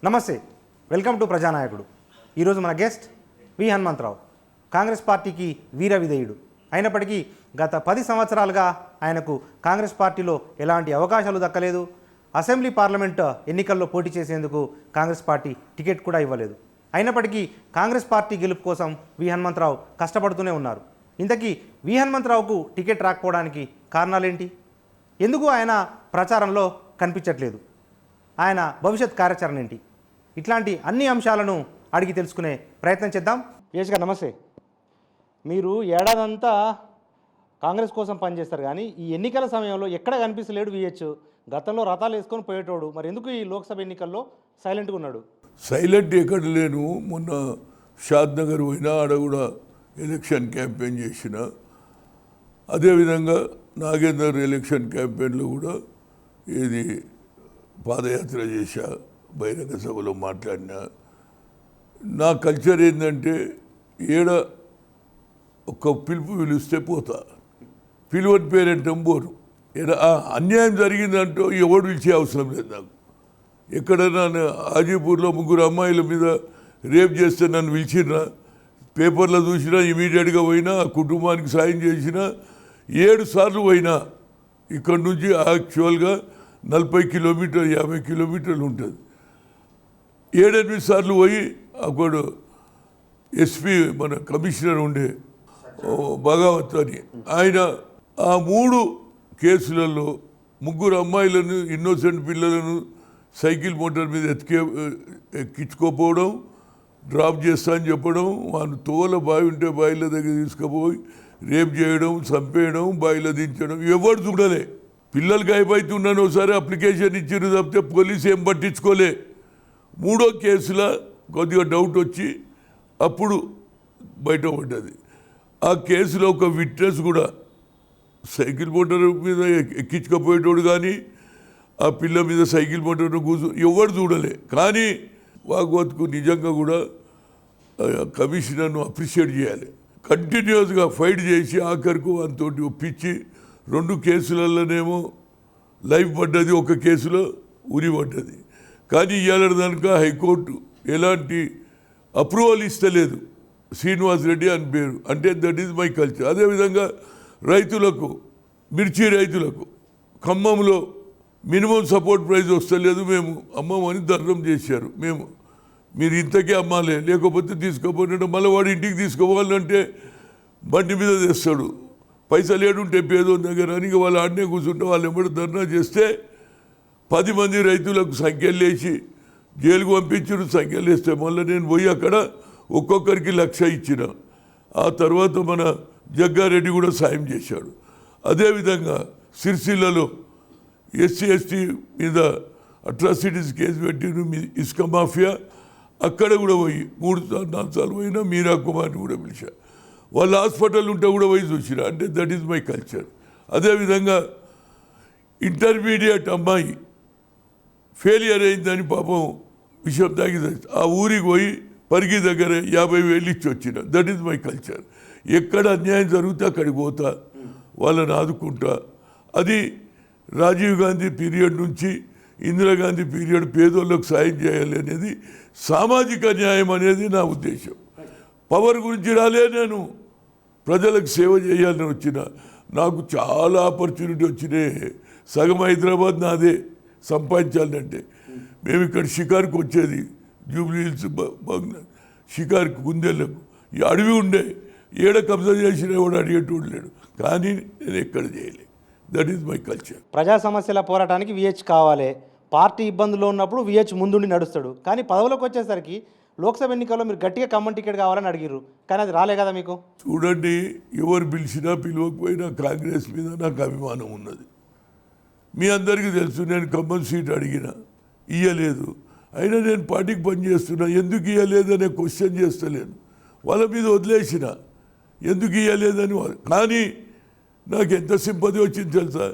నమస్తే, welcome to ప్రజానాయకుడు. ఈరోజు మన గెస్ట్ వి హనుమంతరావు. కాంగ్రెస్ పార్టీకి వీర విధేయుడు అయినప్పటికీ గత 10 సంవత్సరాలుగా ఆయనకు కాంగ్రెస్ పార్టీలో ఎలాంటి అవకాశాలు దక్కలేదు. అసెంబ్లీ పార్లమెంట్ ఎన్నికల్లో పోటీ చేసేందుకు కాంగ్రెస్ పార్టీ టికెట్ కూడా ఇవ్వలేదు. అయినప్పటికీ కాంగ్రెస్ పార్టీ గెలుపు కోసం వి హనుమంతరావు కష్టపడుతూనే ఉన్నారు. ఇంతకీ వి హనుమంతరావుకు టికెట్ రాకపోవడానికి కారణాలేంటి? ఎందుకు ఆయన ప్రచారంలో కనిపించట్లేదు? ఆయన భవిష్యత్ కార్యాచరణ ఏంటి? ఇట్లాంటి అన్ని అంశాలను అడిగి తెలుసుకునే ప్రయత్నం చేద్దాం. విహెచ్ గారు నమస్తే. మీరు ఏడాదంతా కాంగ్రెస్ కోసం పనిచేస్తారు, కానీ ఈ ఎన్నికల సమయంలో ఎక్కడ కనిపిస్తలేడు విహెచ్. గతంలో రథాలు వేసుకొని పోయేటోడు, మరి ఎందుకు ఈ లోక్సభ ఎన్నికల్లో సైలెంట్గా ఉన్నాడు? సైలెంట్ ఎక్కడ లేను. మొన్న షాద్ నగర్ పోయినా, ఆడ కూడా ఎలక్షన్ క్యాంపెయిన్ చేసిన. అదేవిధంగా నాగేందర్ ఎలక్షన్ క్యాంపెయిన్లో కూడా ఏది పాదయాత్ర చేశా, బహిరంగ సభలో మాట్లాడినా. నా కల్చర్ ఏంటంటే ఏడ ఒక పిలుపు పిలిస్తే పోతా, పిలువని పేరెంటం పోరు. అన్యాయం జరిగిందంటూ ఎవడు పిలిచే అవసరం లేదు నాకు. ఎక్కడైనా హాజీపూర్లో 3 అమ్మాయిల మీద రేప్ చేస్తే నన్ను పిలిచినా, పేపర్లో చూసినా, ఇమీడియట్గా పోయినా, ఆ కుటుంబానికి సాయం చేసినా. 7 సార్లు పోయినా. ఇక్కడ నుంచి యాక్చువల్గా 40 కిలోమీటర్లు 50 కిలోమీటర్లు ఉంటుంది. 7-8 సార్లు పోయి అప్పుడు ఎస్పీ మన కమిషనర్ ఉండే భగావత్ అని, ఆయన ఆ 3 కేసులలో 3 అమ్మాయిలను, ఇన్నోసెంట్ పిల్లలను సైకిల్ మోటార్ మీద ఎక్కించుకోపోవడం, డ్రాప్ చేస్తా అని చెప్పడం, వాళ్ళు తోల బావి ఉంటే బావిల దగ్గర తీసుకుపోయి రేప్ చేయడం, చంపేయడం, బావిలో దించడం. ఎవరు చూడలే. పిల్లలు గాయపడుతున్నాను ఒకసారి అప్లికేషన్ ఇచ్చిన తప్పితే పోలీసు ఏం పట్టించుకోలే. 3వ కేసులో కొద్దిగా డౌట్ వచ్చి అప్పుడు బయటపడ్డది. ఆ కేసులో ఒక విట్నెస్ కూడా సైకిల్ మోటార్ మీద ఎక్కించుకపోయేటోడు, కానీ ఆ పిల్ల మీద సైకిల్ మోటార్ ఎవరు చూడలే. కానీ వాగోత్కు నిజంగా కూడా కమిషనర్ను అప్రిషియేట్ చేయాలి. కంటిన్యూస్గా ఫైట్ చేసి ఆఖరికి అంతోటి ఒప్పించి 2 కేసులలోనేమో లైఫ్ పడ్డది, ఒక కేసులో ఉరి పడ్డది. కానీ ఇవాళ దానిక హైకోర్టు ఎలాంటి అప్రూవల్ ఇస్తలేదు. శ్రీనివాస్ రెడ్డి అని పేరు. అంటే దట్ ఈజ్ మై కల్చర్. అదేవిధంగా రైతులకు, మిర్చి రైతులకు ఖమ్మంలో మినిమం సపోర్ట్ ప్రైస్ వస్తలేదు, మేము అమ్మమని ధర్నం చేశారు. మీరు ఇంతకే అమ్మాలే, లేకపోతే తీసుకోపోయినట్టు మళ్ళీ వాడు ఇంటికి తీసుకోవాలంటే బండి మీద తెస్తాడు. పైసలు ఏడుంటే పేదోని దగ్గర అని వాళ్ళు ఆడనే కూర్చుంటే వాళ్ళు ఎప్పుడు ధర్నా చేస్తే 10 మంది రైతులకు సంఖ్యలు వేసి జైలుకు పంపించారు. సంఖ్యలు వేస్తే మళ్ళీ నేను పోయి అక్కడ ఒక్కొక్కరికి 1,00,000 ఇచ్చిన. ఆ తర్వాత మన జగ్గారెడ్డి కూడా సాయం చేశాడు. అదేవిధంగా సిరిసిల్లలో ఎస్సీ ఎస్టీ మీద అట్రాసిటీస్ కేసు పెట్టిన ఇసుక మాఫియా, అక్కడ కూడా పోయి 3-4 సార్లు పోయినా మీరా కుమార్ని కూడా పిలిచా. వాళ్ళ హాస్పిటల్ ఉంటే కూడా పోయి చూసిరా. అంటే దట్ ఈజ్ మై కల్చర్. అదేవిధంగా ఇంటర్మీడియట్ అమ్మాయి ఫెయిలియర్ అయిందని పాపం విషయం తాగి ఆ ఊరికి పోయి పరిగి దగ్గర 50,000 ఇచ్చి వచ్చిన. That is my culture. ఎక్కడ అన్యాయం జరిగితే అక్కడికి పోతా, వాళ్ళని ఆదుకుంటా. అది రాజీవ్ గాంధీ పీరియడ్ నుంచి ఇందిరాగాంధీ పీరియడ్ పేదోళ్ళకు సాయం చేయాలి అనేది సామాజిక న్యాయం అనేది నా ఉద్దేశం. పవర్ గురించి రాలే, నేను ప్రజలకు సేవ చేయాలని వచ్చిన. నాకు చాలా ఆపర్చునిటీ వచ్చినాయి. సగం హైదరాబాద్ నాదే సంపాదించాలంటే. మేము ఇక్కడ షికార్కి వచ్చేది, జూబ్లీ హిల్స్ షికార్కి, గుందెలకు. ఈ అడవి ఉండే, ఏడ కబ్జా చేసిన కూడా అడిగేటోడు లేడు. కానీ నేను ఎక్కడ చేయలే. That is my culture. ప్రజా సమస్యల పోరాటానికి విహెచ్ కావాలి. పార్టీ ఇబ్బందుల్లో ఉన్నప్పుడు విహెచ్ ముందుండి నడుస్తాడు. కానీ పదవులకు వచ్చేసరికి లోక్సభ ఎన్నికల్లో మీరు గట్టిగా ఖమ్మం టికెట్ కావాలని అడిగిర్రు, కానీ అది రాలే కదా మీకు. చూడండి, ఎవరు పిలిచినా పిలవకపోయినా కాంగ్రెస్ మీద నాకు అభిమానం ఉన్నది. మీ అందరికీ తెలుసు. నేను ఖమ్మం సీట్ అడిగిన, ఇయ్యలేదు. అయినా నేను పార్టీకి పనిచేస్తున్నా. ఎందుకు ఇయ్యలేదనే క్వశ్చన్ చేస్తలేను. వాళ్ళ మీద వదిలేసిన, ఎందుకు ఇయ్యలేదని వాళ్ళు. కానీ నాకు ఎంత సింపతి వచ్చింది తెలుసా?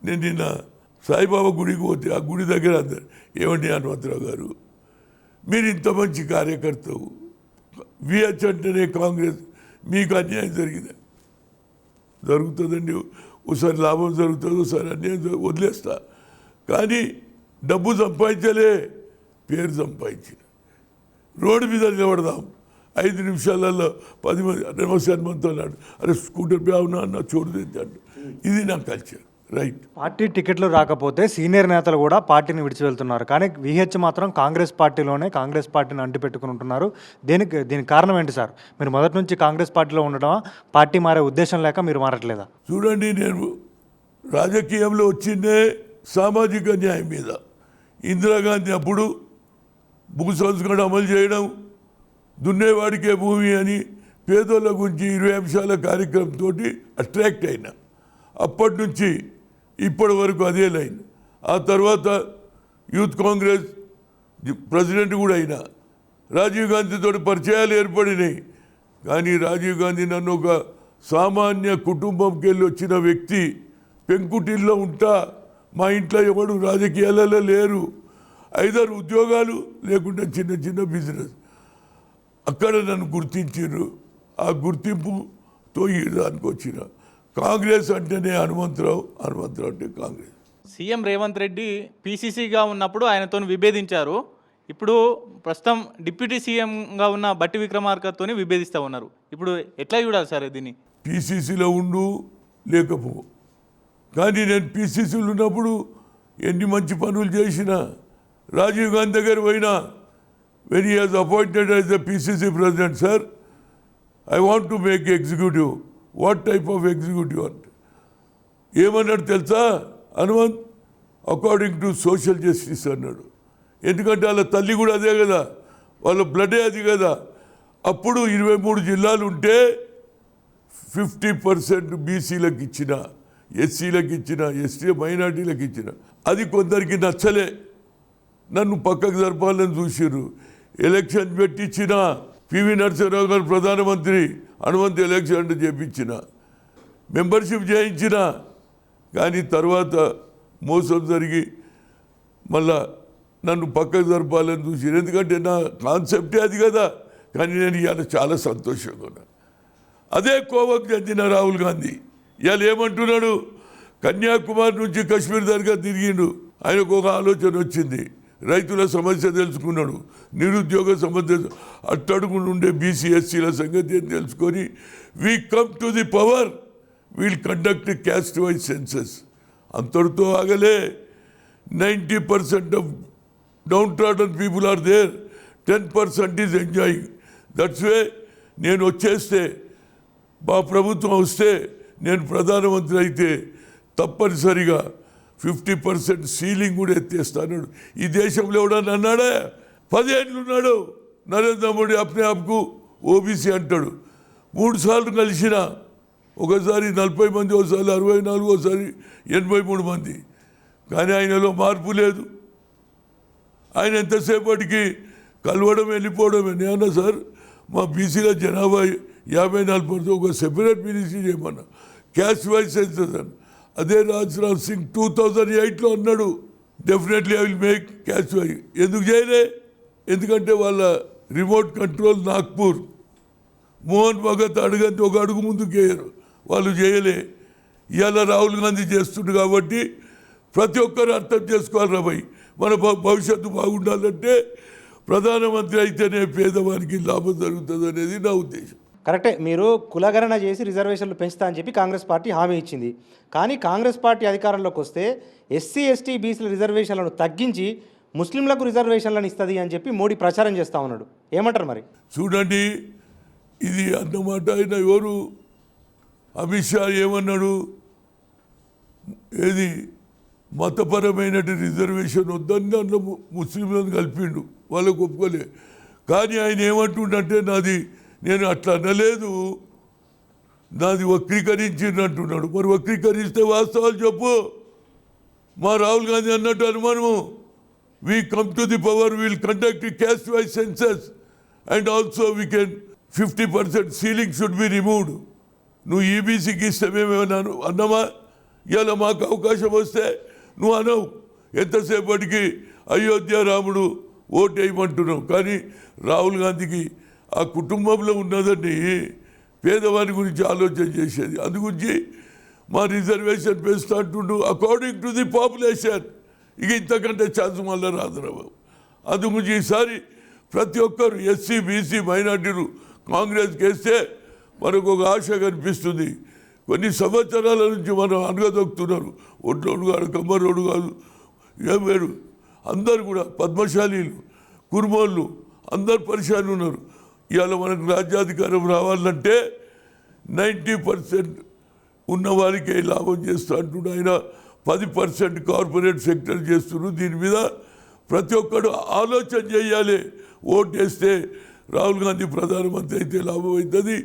నేను నిన్న సాయిబాబా గుడికి పోతే ఆ గుడి దగ్గర అందరు, ఏమండి హనుమంతరావు గారు, మీరు ఇంత మంచి కార్యకర్తవు, విహెచ్ అంటేనే కాంగ్రెస్, మీకు అన్యాయం జరుగుతుందండి. ఒకసారి లాభం జరుగుతుంది, ఒకసారి అన్యాయం వదిలేస్తా. కానీ డబ్బు సంపాదించలే, పేరు సంపాదించిన. రోడ్డు మీద నిలబడదాం 5 నిమిషాలలో 10 మంది నమస్తే హనుమంతు అన్నాడు, అరే స్కూటర్ పే అవునా అన్న చూడదు. ఇది నా కల్చర్. రైట్. పార్టీ టికెట్లు రాకపోతే సీనియర్ నేతలు కూడా పార్టీని విడిచి వెళ్తున్నారు, కానీ విహెచ్ మాత్రం కాంగ్రెస్ పార్టీలోనే కాంగ్రెస్ పార్టీని అంటిపెట్టుకుని ఉంటున్నారు. దీనికి కారణం ఏంటి సార్? మీరు మొదటి నుంచి కాంగ్రెస్ పార్టీలో ఉండడమా, పార్టీ మారే ఉద్దేశం లేక మీరు మారట్లేదా? చూడండి, నేను రాజకీయంలో వచ్చిందే సామాజిక న్యాయం మీద. ఇందిరాగాంధీ అప్పుడు భూ సంస్కరణ అమలు చేయడం, దున్నేవాడికే భూమి అని పేదోళ్ళ గురించి 20 అంశాల కార్యక్రమంతో అట్రాక్ట్ అయినా. అప్పటి నుంచి ఇప్పటి వరకు అదే లైన్. ఆ తర్వాత యూత్ కాంగ్రెస్ ప్రెసిడెంట్ కూడా అయినా. రాజీవ్ గాంధీతో పరిచయాలు ఏర్పడినాయి, కానీ రాజీవ్ గాంధీ నన్ను ఒక సామాన్య కుటుంబంకి వెళ్ళి వచ్చిన వ్యక్తి, పెంకుటిల్లో ఉంటా, మా ఇంట్లో ఎవడు రాజకీయాలలో లేరు, 5 ఉద్యోగాలు లేకుండా చిన్న చిన్న బిజినెస్, అక్కడ నన్ను గుర్తించారు. ఆ గుర్తింపుతో ఈ దానికి వచ్చిన. కాంగ్రెస్ అంటేనే హనుమంతరావు, హనుమంతరావు అంటే కాంగ్రెస్. సీఎం రేవంత్ రెడ్డి పీసీసీగా ఉన్నప్పుడు ఆయనతో విభేదించారు. ఇప్పుడు ప్రస్తుతం డిప్యూటీ సీఎంగా ఉన్న బట్టి విక్రమార్కతో విభేదిస్తూ ఉన్నారు. ఇప్పుడు ఎట్లా చూడాలి సార్ దీన్ని? పీసీసీలో ఉండు లేకపో, కానీ నేను పీసీసీలో ఉన్నప్పుడు ఎన్ని మంచి పనులు చేసినా. రాజీవ్ గాంధీ దగ్గర పోయినా, when he has appointed as the PCC president, sir, I want to make executive. What type of executive? ఏమన్నాడు తెలుసా Hanumanth? According to social justice అన్నాడు. ఎందుకంటే వాళ్ళ తల్లి కూడా అదే కదా, వాళ్ళ బ్లడే అది కదా. అప్పుడు 23 జిల్లాలు ఉంటే 50% బీసీలకు ఇచ్చిన, ఎస్సీలకు ఇచ్చిన, ఎస్టీ మైనార్టీలకు ఇచ్చిన. అది కొందరికి నచ్చలే, నన్ను పక్కకు జరపాలని చూసారు. ఎలక్షన్ పెట్టించిన, పివి నరసింహరావు గారు ప్రధానమంత్రి, హనుమంత్ ఎలక్షన్ అంటే చేయించిన, మెంబర్షిప్ చేయించిన. కానీ తర్వాత మోసం జరిగి మళ్ళా నన్ను పక్కకు జరపాలని చూసారు. ఎందుకంటే నా కాన్సెప్టే అది కదా. కానీ నేను ఇవాళ చాలా సంతోషంగా ఉన్నాను. అదే కోవకు చెందిన రాహుల్ గాంధీ ఇవాళ ఏమంటున్నాడు? కన్యాకుమారి నుంచి కశ్మీర్ దాకా తిరిగిండు. ఆయనకు ఒక ఆలోచన వచ్చింది, రైతుల సమస్య తెలుసుకున్నాడు, నిరుద్యోగ సమస్య, అట్టడుగు నుండే బీసీ ఎస్సీల సంగతి తెలుసుకొని, we come to the power, we'll conduct caste wise census. అంతటితో ఆగలే. 90% of downtrodden people are there, 10% is enjoying. That's way నేను వచ్చేస్తే, మా ప్రభుత్వం వస్తే, నేను ప్రధానమంత్రి అయితే తప్పనిసరిగా 50% సీలింగ్ కూడా ఎత్తేస్తాను. ఈ దేశంలో ఎవడన్నా అన్నాడా? 10 ఏళ్ళు ఉన్నాడు నరేంద్ర మోడీ, అప్నే ఆప్కు ఓబీసీ అంటాడు. 3 సార్లు కలిసిన, ఒకసారి 40 మంది, ఒకసారి 64, ఒకసారి 83 మంది. కానీ ఆయనలో మార్పు లేదు. ఆయన ఎంతసేపటికి కలవడం వెళ్ళిపోవడమే. నేనన్నా సార్, మా బీసీల జనాభా 54%, ఒక సెపరేట్ మినిస్ట్రీ చేయమన్నా, క్యాస్ట్ వైజ్ సెన్సస్ అని. అదే రాజ్నాథ్ సింగ్ 2008లో అన్నాడు, definitely I will make caste wise. ఎందుకు చేయలే? ఎందుకంటే వాళ్ళ రిమోట్ కంట్రోల్ నాగ్పూర్, మోహన్ భగత్ అడగంటే ఒక అడుగు ముందుకు వేయరు, వాళ్ళు చేయలే. ఇవాళ రాహుల్ గాంధీ చేస్తుండు కాబట్టి ప్రతి ఒక్కరు అర్థం చేసుకోవాలి. రాబోయ్ మన భవిష్యత్తు బాగుండాలంటే ప్రధానమంత్రి అయితేనే పేదవానికి లాభం జరుగుతుంది అనేది నా ఉద్దేశం. కరెక్టే, మీరు కులగణన చేసి రిజర్వేషన్లు పెంచుతా అని చెప్పి కాంగ్రెస్ పార్టీ హామీ ఇచ్చింది. కానీ కాంగ్రెస్ పార్టీ అధికారంలోకి వస్తే ఎస్సీ ఎస్టీ బీసీల రిజర్వేషన్లను తగ్గించి ముస్లింలకు రిజర్వేషన్లను ఇస్తుంది అని చెప్పి మోడీ ప్రచారం చేస్తూ ఉన్నాడు. ఏమంటారు మరి? చూడండి, ఇది అన్నమాట. ఆయన ఎవరు? అమిత్ షా ఏమన్నాడు? ఏది మతపరమైన రిజర్వేషన్ వద్దని దాంట్లో ముస్లింలను కలిపిండు, వాళ్ళకు ఒప్పుకోలే. కానీ ఆయన ఏమంటుండంటే, నేను అట్లా అనలేదు, నాది వక్రీకరించింది అంటున్నాడు. మరి వక్రీకరిస్తే వాస్తవాలు చెప్పు. మా రాహుల్ గాంధీ అన్నట్టు అనుమానము, we come to the power, we'll conduct caste wise census and also we can 50% ceiling should be removed. నువ్వు ఈబీసీకి ఇస్తే మేమేమన్నాను అన్నమా? ఇవాళ మాకు అవకాశం వస్తే నువ్వు అనవు. ఎంతసేపటికి అయోధ్య రాముడు ఓటు వేయమంటున్నావు. కానీ రాహుల్ గాంధీకి ఆ కుటుంబంలో ఉన్నదని పేదవాని గురించి ఆలోచన చేసేది. అందుగురించి మా రిజర్వేషన్ పెంచుతా అంటుండు అకార్డింగ్ టు ది పాపులేషన్. ఇక ఇంతకంటే ఛాన్స్ మళ్ళీ రాదు. అందుగురించి ఈసారి ప్రతి ఒక్కరు ఎస్సీ బీసీ మైనార్టీలు కాంగ్రెస్కి వేస్తే మనకు ఒక ఆశ కనిపిస్తుంది. కొన్ని సంవత్సరాల నుంచి మనం అనగదొక్కుతున్నారు. ఒడ్లోడు కాదు, కమ్మరోడు కాదు, ఏమేడు అందరు కూడా పద్మశాలీలు, కుర్మోళ్ళు అందరు పరిశాలు ఉన్నారు. ఇవాళ మనకు రాజ్యాధికారం రావాలంటే 90% ఉన్న వారికే లాభం చేస్తూ అంటున్నాడు ఆయన. 10% కార్పొరేట్ సెక్టర్ చేస్తున్నారు. దీని మీద ప్రతి ఒక్కరు ఆలోచన చేయాలి. ఓటు వేస్తే రాహుల్ గాంధీ ప్రధానమంత్రి అయితే లాభం అవుతుంది,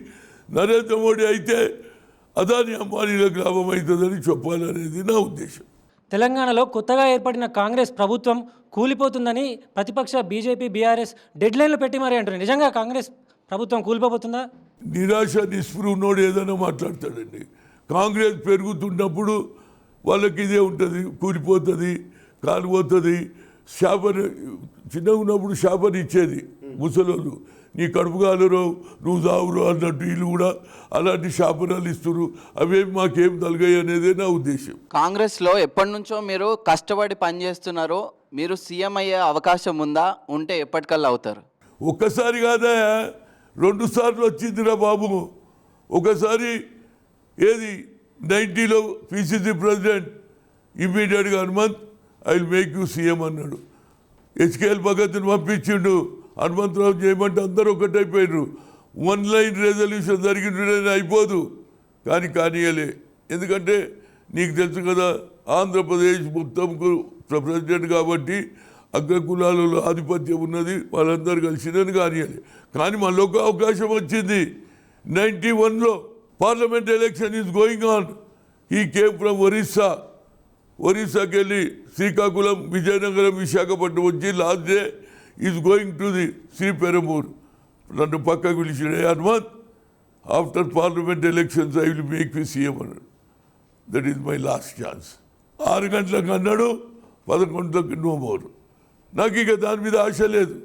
నరేంద్ర మోడీ అయితే అదాని అంబానీలకు లాభం అవుతుందని చెప్పాలనేది నా ఉద్దేశం. తెలంగాణలో కొత్తగా ఏర్పడిన కాంగ్రెస్ ప్రభుత్వం కూలిపోతుందని ప్రతిపక్ష బీజేపీ బీఆర్ఎస్ డెడ్లైన్లు పెట్టి మరీ అంటున్నారు. నిజంగా కాంగ్రెస్ ప్రభుత్వం కూలిపోతుందా? నిరాశ నిస్పృహ ఉన్నోడు ఏదైనా మాట్లాడతాడండి. కాంగ్రెస్ పెరుగుతున్నప్పుడు వాళ్ళకి ఇదే ఉంటుంది, కూలిపోతుంది, కాలిపోతుంది. శాపన చిన్నగా ఉన్నప్పుడు శాపన ఇచ్చేది ముసలోళ్ళు, నీ కడుపు కాలురో నువ్వు దావురో అన్నట్టు వీళ్ళు కూడా అలాంటి శాపనాలు ఇస్తున్నారు. అవేమి మాకేం తలగాయి అనేదే నా ఉద్దేశం. కాంగ్రెస్లో ఎప్పటి నుంచో మీరు కష్టపడి పనిచేస్తున్నారు. మీరు సీఎం అయ్యే అవకాశం ఉందా? ఉంటే ఎప్పటికల్లా అవుతారు? ఒక్కసారి కాదా, 2 సార్లు వచ్చిందిరా బాబు. ఒకసారి ఏది 90లో పిసిసి ప్రెసిడెంట్ ఇమ్మీడియట్గా Hanumanth I will make you CM అన్నాడు. హెచ్కేఎల్ భగత్ని పంపించిండు, హనుమంతరావు చేయమంటే అందరూ ఒకటైపోయినారు. 1 లైన్ రెజల్యూషన్ జరిగిన అయిపోదు, కానీ కానీయలే. ఎందుకంటే నీకు తెలుసు కదా, ఆంధ్రప్రదేశ్ మొత్తంకు ప్రెసిడెంట్ కాబట్టి అగ్రకులాలలో ఆధిపత్యం ఉన్నది, వాళ్ళందరూ కలిసినని కానీయాలి. కానీ మళ్ళీ ఒక అవకాశం వచ్చింది 91లో. Parliament election is going on. He came from ఒరిస్సాకి వెళ్ళి శ్రీకాకుళం, విజయనగరం, విశాఖపట్నం వచ్చి last day is going to the Sriperumbudur. నన్ను పక్కకు పిలిచిడే Hanumanth, after parliament elections I will make you CM అన్నాడు. That is my last chance. 6 గంటలకు అన్నాడు, 11 గంటలకు నో మోర్. నాకు ఇక దాని మీద ఆశ లేదు.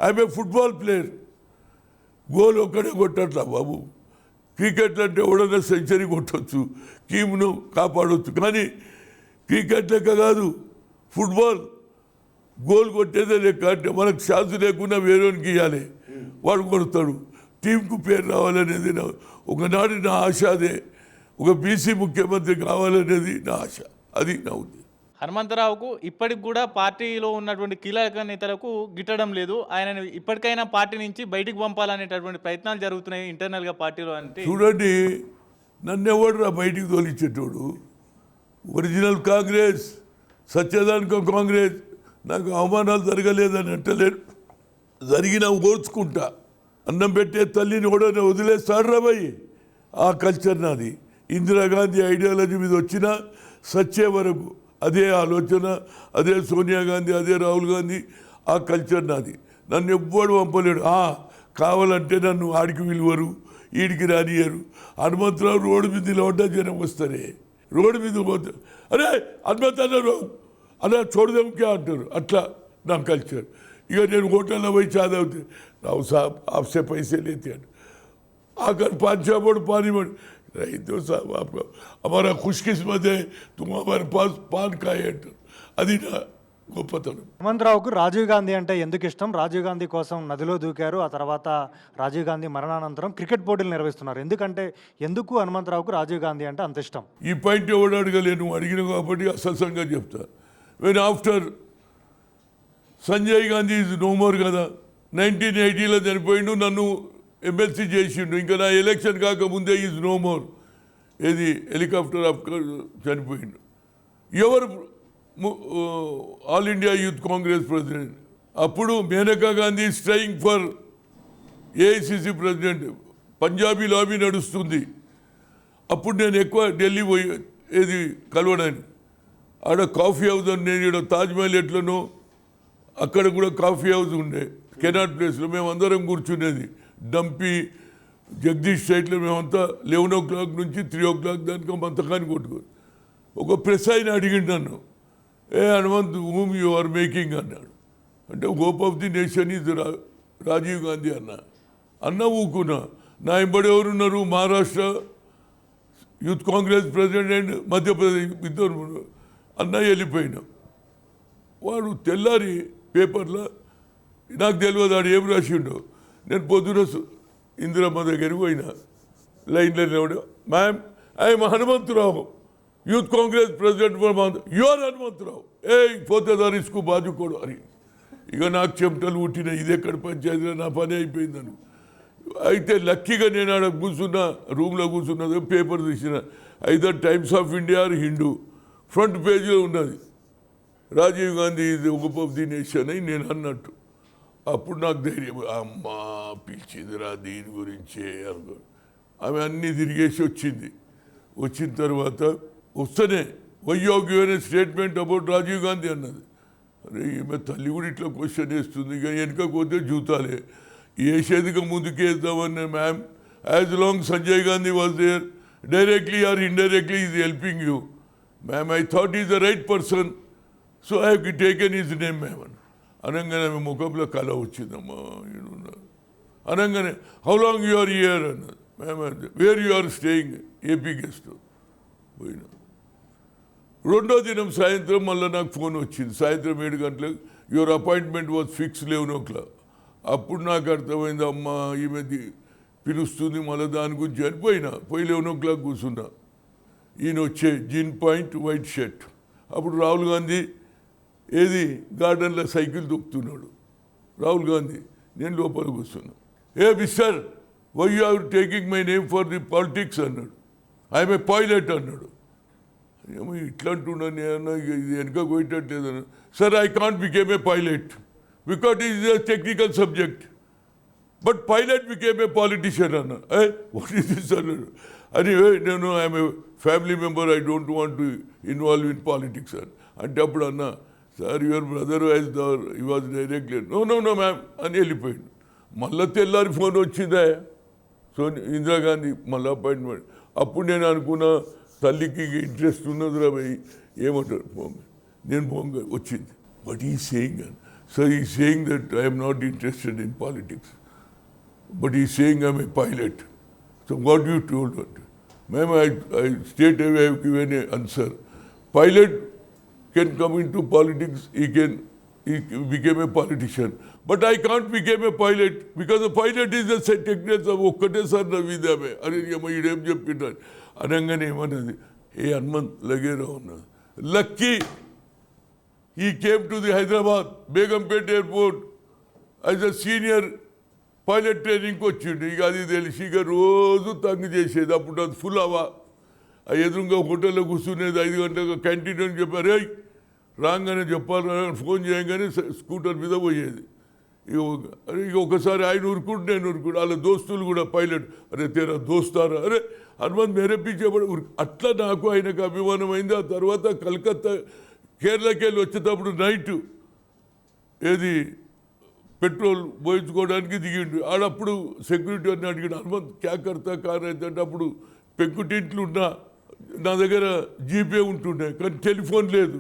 I'm a football player. Goal ఒక్కడే కొట్టట్లా బాబు. క్రికెట్ అంటే ఎవడన్నా సెంచరీ కొట్టవచ్చు, టీమును కాపాడవచ్చు. కానీ క్రికెట్ లెక్క కాదు, ఫుట్బాల్ గోల్ కొట్టేదే లెక్క. అంటే మనకు ఛాన్స్ లేకుండా వేరేకి ఇవ్వాలి, వాడు కొడతాడు. టీంకు పేరు రావాలనేది ఒకనాడు నా ఆశ. అదే ఒక బీసీ ముఖ్యమంత్రి కావాలనేది నా ఆశ. అది నా ఉద్దేశం. హనుమంతరావుకు ఇప్పటికి కూడా పార్టీలో ఉన్నటువంటి కీలక నేతలకు గిట్టడం లేదు. ఆయన ఇప్పటికైనా పార్టీ నుంచి బయటికి పంపాలనేటటువంటి ప్రయత్నాలు జరుగుతున్నాయి ఇంటర్నల్గా పార్టీలో. అంటే చూడండి, నన్ను ఎవడురా బయటికి తోలిచ్చేటోడు? ఒరిజినల్ కాంగ్రెస్, సత్యదానికో కాంగ్రెస్. నాకు అవమానాలు జరగలేదని అంటలేడు, జరిగిన ఓర్చుకుంటా. అన్నం పెట్టే తల్లిని కూడా వదిలేస్తాడు రా భయ్. ఆ కల్చర్ నాది. ఇందిరాగాంధీ ఐడియాలజీ మీద వచ్చిన సచ్చే వరకు అదే ఆలోచన, అదే సోనియా గాంధీ, అదే రాహుల్ గాంధీ. ఆ కల్చర్ నాది. నన్ను ఎవ్వడు పంపలేడు. కావాలంటే నన్ను ఆడికి విలువరు, ఈడికి రానియరు. హనుమంతరావు రోడ్డు మీద నిలబడ్డా జనం వస్తారే, రోడ్డు మీద పోతారు. అరే హనుమంత్ అన్నారు, అలా చూడదాంకే అంటారు. అట్లా నా కల్చర్. ఇక నేను హోటల్లో పోయి చదివితే రావు సాబ్ ఆప్సే పైసే లేతే అని आकर 5-6 बोर्ड पानी में रही तो साहब आपका हमारा खुशकिस्मत है तुम हमारे पास पान खाए అది నా గొప్పతనం. హనుమంతరావుకు రాజీవ్ గాంధీ అంటే ఎందుకు ఇష్టం? రాజీవ్ గాంధీ కోసం నదిలో దూకారు. ఆ తర్వాత రాజీవ్ గాంధీ మరణానంతరం క్రికెట్ పోటీలు నిర్వహిస్తున్నారు. ఎందుకు హనుమంతరావుకు రాజీవ్ గాంధీ అంటే అంత ఇష్టం? ఈ పాయింట్ ఎవడు అడగలేను, అడిగిన కాబట్టి అసలు చెప్తా. When after Sanjay Gandhi is no more కదా, 1980లో చనిపోయిండు, నన్ను ఎమ్మెల్సీ చేసిండు. ఇంకా నా ఎలక్షన్ కాకముందే ఈజ్ నో మోర్. ఏది హెలికాప్టర్ చనిపోయిండు. ఎవరు all India youth Congress president? అప్పుడు Maneka Gandhi striving for AICC president. Punjabi lobby నడుస్తుంది. అప్పుడు నేను ఎక్కువ ఢిల్లీ పోయి ఏది కలవడానికి. ఆడ కాఫీ హౌస్ అని, నేను ఇక్కడ తాజ్మహల్ ఎట్లనో అక్కడ కూడా కాఫీ హౌస్ ఉండే కెనాట్ ప్లేస్లో. మేమందరం కూర్చునేది. డంపి జగదీష్ సైట్లో మేమంతా 11 o'clock నుంచి 3 o'clock దానికి మంతకాన్ని కొట్టుకోరు. ఒక ప్రెస్ ఆయన అడిగిండు నన్ను, Hanumanth whom you are making అన్నాడు. అంటే hope of the nation is Rajiv Gandhi అన్న ఊకున్నా. నా ఎంబడి ఎవరున్నారు? Maharashtra youth Congress president and Madhya Pradesh ఇద్దరు అన్న వెళ్ళిపోయినా. వాడు తెల్లారి పేపర్లో నాకు తెలియదు ఆడు ఏం రాసిండో. నేను పొద్దున ఇందిరమ్మ దగ్గరికి పోయినా, లైన్లో నిలబడి, ma'am I'm Hanumantha Rao, youth Congress president your Hanumantha Rao, పోతే రిస్క్ బాజుకోడు అని. ఇక నాకు చెమటలు పుట్టిన, ఇది ఎక్కడ పంచాయతీలో నా పని అయిపోయిందని. అయితే లక్కీగా నేను ఆడ కూర్చున్నా, రూమ్లో కూర్చున్నది, పేపర్ తీసిన, either Times of India or Hindu, front పేజీలో ఉన్నది రాజీవ్ గాంధీ ఇది ఒక ది నేషన్ అని నేను అన్నట్టు. అప్పుడు నాకు ధైర్యం, అమ్మా పిలిచిందిరా దీని గురించే అనుకో. ఆమె అన్నీ తిరిగేసి వచ్చింది. వచ్చిన తర్వాత వస్తేనే why you have given a statement about Rajiv Gandhi అన్నది. అరే ఈమె తల్లి కూడా ఇట్లా క్వశ్చన్ వేస్తుంది, ఇక వెనుకపోతే జూతాలే వేసేదిగా ముందుకేద్దామని. Ma'am as long Sanjay Gandhi was there directly or indirectly is helping you ma'am, I thought is the right person, so I have taken is name ma'am అని అనగానే ఆమె ముఖంలో కళ వచ్చిందమ్మా. అనగానే how long you are here అన్నది. Ma'am where you are staying, AP guest. పోయినా రెండో దినం సాయంత్రం మళ్ళీ నాకు ఫోన్ వచ్చింది, సాయంత్రం 7 గంటలకు, your appointment was fix 11 o'clock. అప్పుడు నాకు అర్థమైంది, అమ్మ ఈమె పిలుస్తుంది మళ్ళీ దాని గురించి అని పోయినా. పోయి 11 o'clock కూర్చున్నా. ఈయన వచ్చే జీన్ పాయింట్ వైట్ షర్ట్. అప్పుడు రాహుల్ గాంధీ ఏది గార్డెన్లో సైకిల్ తొక్కుతున్నాడు. రాహుల్ గాంధీ, నేను లోపల కూర్చున్నా. Mister why you are taking my name for the politics అన్నాడు. ఐఎమ్ ఏ పైలట్ అన్నాడు. ఏమో ఇట్లా అంటున్నాను నేను, ఇది వెనక పోయేటట్లేదన్నా. Sir I can't became a pilot because it is a technical subject, but pilot became a politician అన్న. వాట్ ఈస్ దిస్ అన్నాడు. అని నేను I'm a family member, I don't want to involve in politics అని అంటే అప్పుడు అన్న, sir your brother he was directly no ma'am అని వెళ్ళిపోయాడు. మళ్ళీ తెల్లారి ఫోన్ వచ్చిందా, సో ఇందిరాగాంధీ మళ్ళీ అపాయింట్మెంట్. అప్పుడు నేను అనుకున్నా తల్లికి ఇంట్రెస్ట్ ఉన్నది రా భయ్, ఏమంటారు పోంగ, నేను పోంగ వచ్చింది. But he saying so he saying that I'm not interested in politics, but he saying I'm a pilot. So what you told అంటే, ma'am I state I have given a answer. Pilot can come into politics, he became a politician. But I can't become a pilot because the pilot is the technical of ఒక్కటే sir నవ్విదామే. అరే ఈడేం చెప్పింటారు అనగానే ఏమన్నది, హనుమంత్ లగేరా ఉన్నది. Lucky he came to the Hyderabad, Begumpet airport as a senior pilot ట్రైనింగ్కి వచ్చిండు. ఇక అది తెలిసి ఇక రోజు తంగు చేసేది. అప్పుడు అది ఫుల్ అవ్వ. ఆ ఎదురుగా హోటల్లో కూర్చునేది 5 గంటలకు క్యాంటీన్ అని చెప్పారు. రాగానే చెప్పాలి, ఫోన్ చేయగానే స్కూటర్ మీద పోయేది. ఇక ఒకసారి ఆయన ఉరుకుంటు, నేను ఉరుకుంటు, వాళ్ళ దోస్తులు కూడా పైలట్, అరే తేరా దోస్తారా, అరే హనుమంత్ మేరే పీచే పడి అట్లా నాకు ఆయనకు అభిమానం అయింది. ఆ తర్వాత కలకత్తా కేరళకి వెళ్ళి వచ్చేటప్పుడు నైట్ ఏది పెట్రోల్ పోయించుకోవడానికి దిగిండు. ఆడప్పుడు సెక్యూరిటీ అని అడిగాడు, హనుమంత్ క్యా కర్తా కార్ అయితే అంటే అప్పుడు పెంకుటింట్లు ఉన్నా నా దగ్గర జీపే ఉంటుండే, కానీ టెలిఫోన్ లేదు.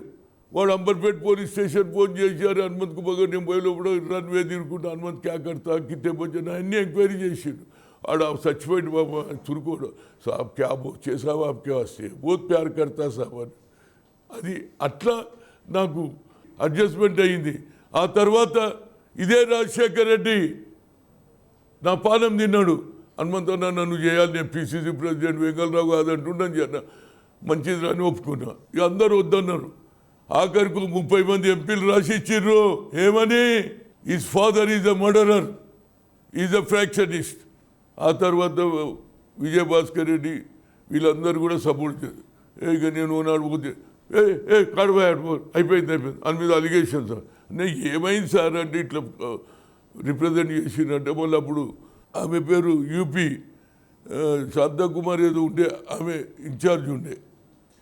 వాడు అంబర్పేట్ పోలీస్ స్టేషన్ ఫోన్ చేశారు హనుమంత్కు పోగా, నేను పోయేలోపడు రన్వే తిరుగుకుంటా, హనుమంత్ క్యా కర్తా కిట్టే పోతే అన్నీ ఎంక్వైరీ చేసిండు. ఆడ చచ్చిపోయింది బాబా చురుకోడు, సాబ్ క్యా చేసావా ఆప్కే వస్తే బోత్ ప్యార్ కర్తా సాబ్ అని. అది అట్లా నాకు అడ్జస్ట్మెంట్ అయ్యింది. ఆ తర్వాత ఇదే రాజశేఖర్ రెడ్డి నా పానం తిన్నాడు. హనుమంత్ నన్ను చేయాలి, నేను పిసిసి ప్రెసిడెంట్ వెంగళరావు కాదంటుండని చెప్పిన, మంచిది అని ఒప్పుకున్నా. ఇక అందరూ వద్దన్నారు. ఆఖరికి 30 మంది ఎంపీలు రాసి ఇచ్చిర్రు. ఏమని, is father is a murderer, is a factionist. ఆ తర్వాత విజయభాస్కర్ రెడ్డి వీళ్ళందరూ కూడా సపోర్ట్ చేశారు. ఇక నేను నాడు పోతే కడవాడు అయిపోయింది అని మీద అలిగేషన్ సార్. నేను ఏమైంది సార్ అంటే ఇట్లా రిప్రజెంట్ చేసిందంటే, మళ్ళీ అప్పుడు ఆమె పేరు యూపీ శాంతాకుమార్ ఏదో ఉండే, ఆమె ఇన్ఛార్జ్ ఉండే,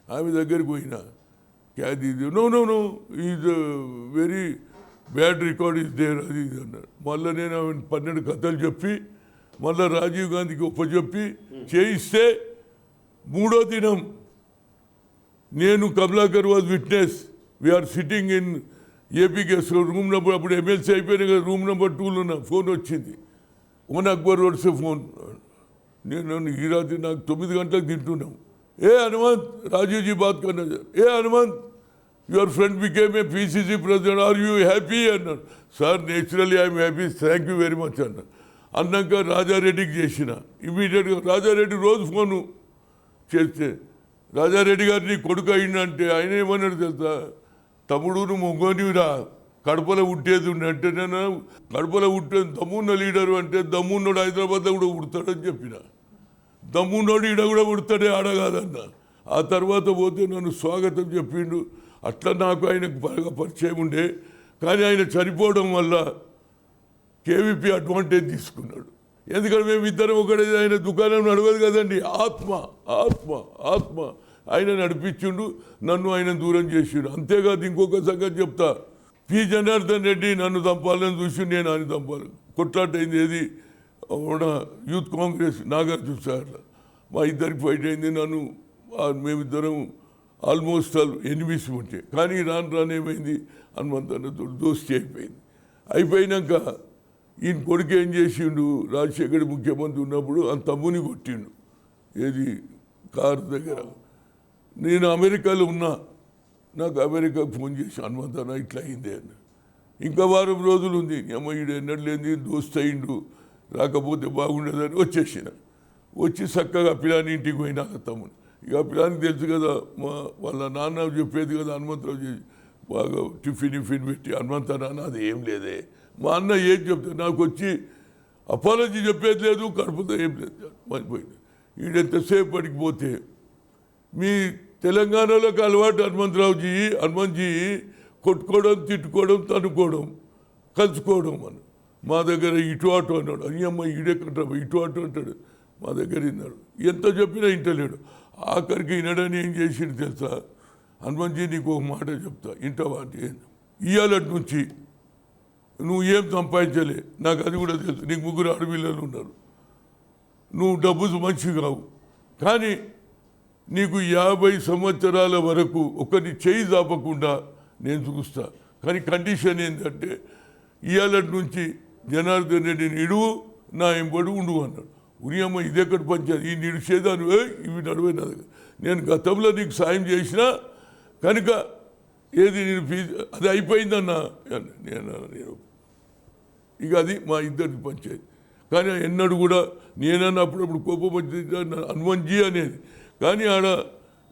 ఆమె దగ్గరికి పోయినా, క్యాద్ ఇది no is very bad record is there అది ఇది అన్నాడు. మళ్ళీ నేను ఆమె 12 కథలు చెప్పి మళ్ళీ రాజీవ్ గాంధీకి ఒప్పచెప్పి చేయిస్తే 3వ దినం నేను Kamalakar was witness, we're sitting in AP guest room number, అప్పుడు ఎమ్మెల్సీ అయిపోయినా కదా, రూమ్ నెంబర్ 2లో నా ఫోన్ వచ్చింది. అక్బర్ రోడ్సే ఫోన్. నేను ఈ రాత్రి నాకు 9 గంటలకు తింటున్నాం. హనుమంత్ రాజీవ్జీ బాత్ కన్నా, Hanumanth your friend became a PCC president, are you happy అన్నాడు. Sir naturally I'm happy, thank you very much అన్న. అన్నాక రాజారెడ్డికి చేసిన. ఇమీడియట్గా రాజారెడ్డి రోజు ఫోను చేస్తే, రాజారెడ్డి గారు నీ కొడుకు అయిందంటే ఆయన ఏమన్నాడు తెలుసా, తమ్ముడు నువ్వు మొగ్గనివిరా, కడపలో ఉట్టేది అంటే నేను కడపలో ఉట్టేది దమ్మున్న లీడరు అంటే దమ్మున్నోడు హైదరాబాద్లో కూడా ఉడతాడని చెప్పిన. దమ్మున్నోడు ఈడ కూడా ఉడతాడే ఆడ కాదన్న. ఆ తర్వాత పోతే నన్ను స్వాగతం చెప్పిండు. అట్లా నాకు ఆయనకు బాగా పరిచయం ఉండే. కానీ ఆయన చనిపోవడం వల్ల కేవీపీ అడ్వాంటేజ్ తీసుకున్నాడు. ఎందుకంటే మేము ఇద్దరం ఒకటే, ఆయన దుకాణం నడవదు కదండి. ఆత్మ ఆత్మ ఆత్మ ఆయన నడిపించిండు, నన్ను ఆయన దూరం చేసిండు. అంతేకాదు ఇంకొక సంగతి చెప్తా, పి జనార్దన్ రెడ్డి నన్ను చంపాలని చూసి నేను ఆయన చంపాలి కొట్లాట అయింది. ఏది మన యూత్ కాంగ్రెస్ నాగార్జున సార్లో మా ఇద్దరికి ఫైట్ అయింది. నన్ను మేమిద్దరం ఆల్మోస్ట్ ఎనిమిస్ ఉంటే, కానీ రాను ఏమైంది, హనుమంతన్నతో దోస్తి అయిపోయింది. అయిపోయినాక ఈయన కొడుకు ఏం చేసిండు, రాజశేఖర్ ముఖ్యమంత్రి ఉన్నప్పుడు ఆ తమ్ముని కొట్టిండు. ఏది కారు దగ్గర. నేను అమెరికాలో ఉన్నా, నాకు అమెరికాకు ఫోన్ చేసి హనుమంతన్న ఇట్లా అయింది అని. ఇంకా వారం రోజులు ఉంది, అమ్మ ఈడు ఎన్నట్లేంది దోస్త్ అయిండు, రాకపోతే బాగుండేదని వచ్చేసిన. వచ్చి చక్కగా పిల్లాని ఇంటికి పోయినా తమ్ముడు. ఇక పిల్లానికి తెలుసు కదా, వాళ్ళ నాన్న చెప్పేది కదా, హనుమంతరావు చేసి బాగా టిఫిన్ పెట్టి, హనుమంతన్న అది ఏం లేదే, మా అన్న ఏం చెప్తే నాకు వచ్చి అపాలజీ చెప్పేది లేదు, కడుపుతో ఏం లేదు, మర్చిపోయింది. ఈడెంతసేపు పడికిపోతే మీ తెలంగాణలోకి అలవాటు హనుమంతజీ కొట్టుకోవడం, తిట్టుకోవడం, తనుకోవడం, కలుసుకోవడం. అని మా దగ్గర ఇటు అటు అన్నాడు. అయ్యమ్మ ఈడెక్కడ ఇటు అటు అంటాడు, మా దగ్గర విన్నాడు. ఎంత చెప్పినా ఇంటలేడు. ఆఖరికి వినడని ఏం చేసిండు తెలుసా, హనుమంతజీ నీకు ఒక మాట చెప్తా, ఇంటవా అంటే ఇవాళటి నుంచి నువ్వు ఏం సంపాదించలే, నాకు అది కూడా తెలుసు, నీకు 3 ఆడపిల్లలు ఉన్నారు, నువ్వు డబ్బు మంచి కావు, కానీ నీకు 50 సంవత్సరాల వరకు ఒకరిని చేయి దాపకుండా నేను చూస్తా. కానీ కండిషన్ ఏంటంటే ఇవాళటి నుంచి జనార్దన్ రెడ్డిని ఇడువు, నా ఎంబడి ఉండు అన్నాడు. ఉరియమ్మ ఇదెక్కడ పంచారు, ఈ నిడిచేదాను ఇవి నడువైన. నేను గతంలో నీకు సాయం చేసినా కనుక ఏది నేను అది అయిపోయిందన్న నేను ఇక అది మా ఇద్దరికి పంచాయతీ. కానీ ఎన్నడూ కూడా నేనన్నా అప్పుడప్పుడు కోపం వచ్చి హనుమంతజీ అనేది. కానీ ఆడ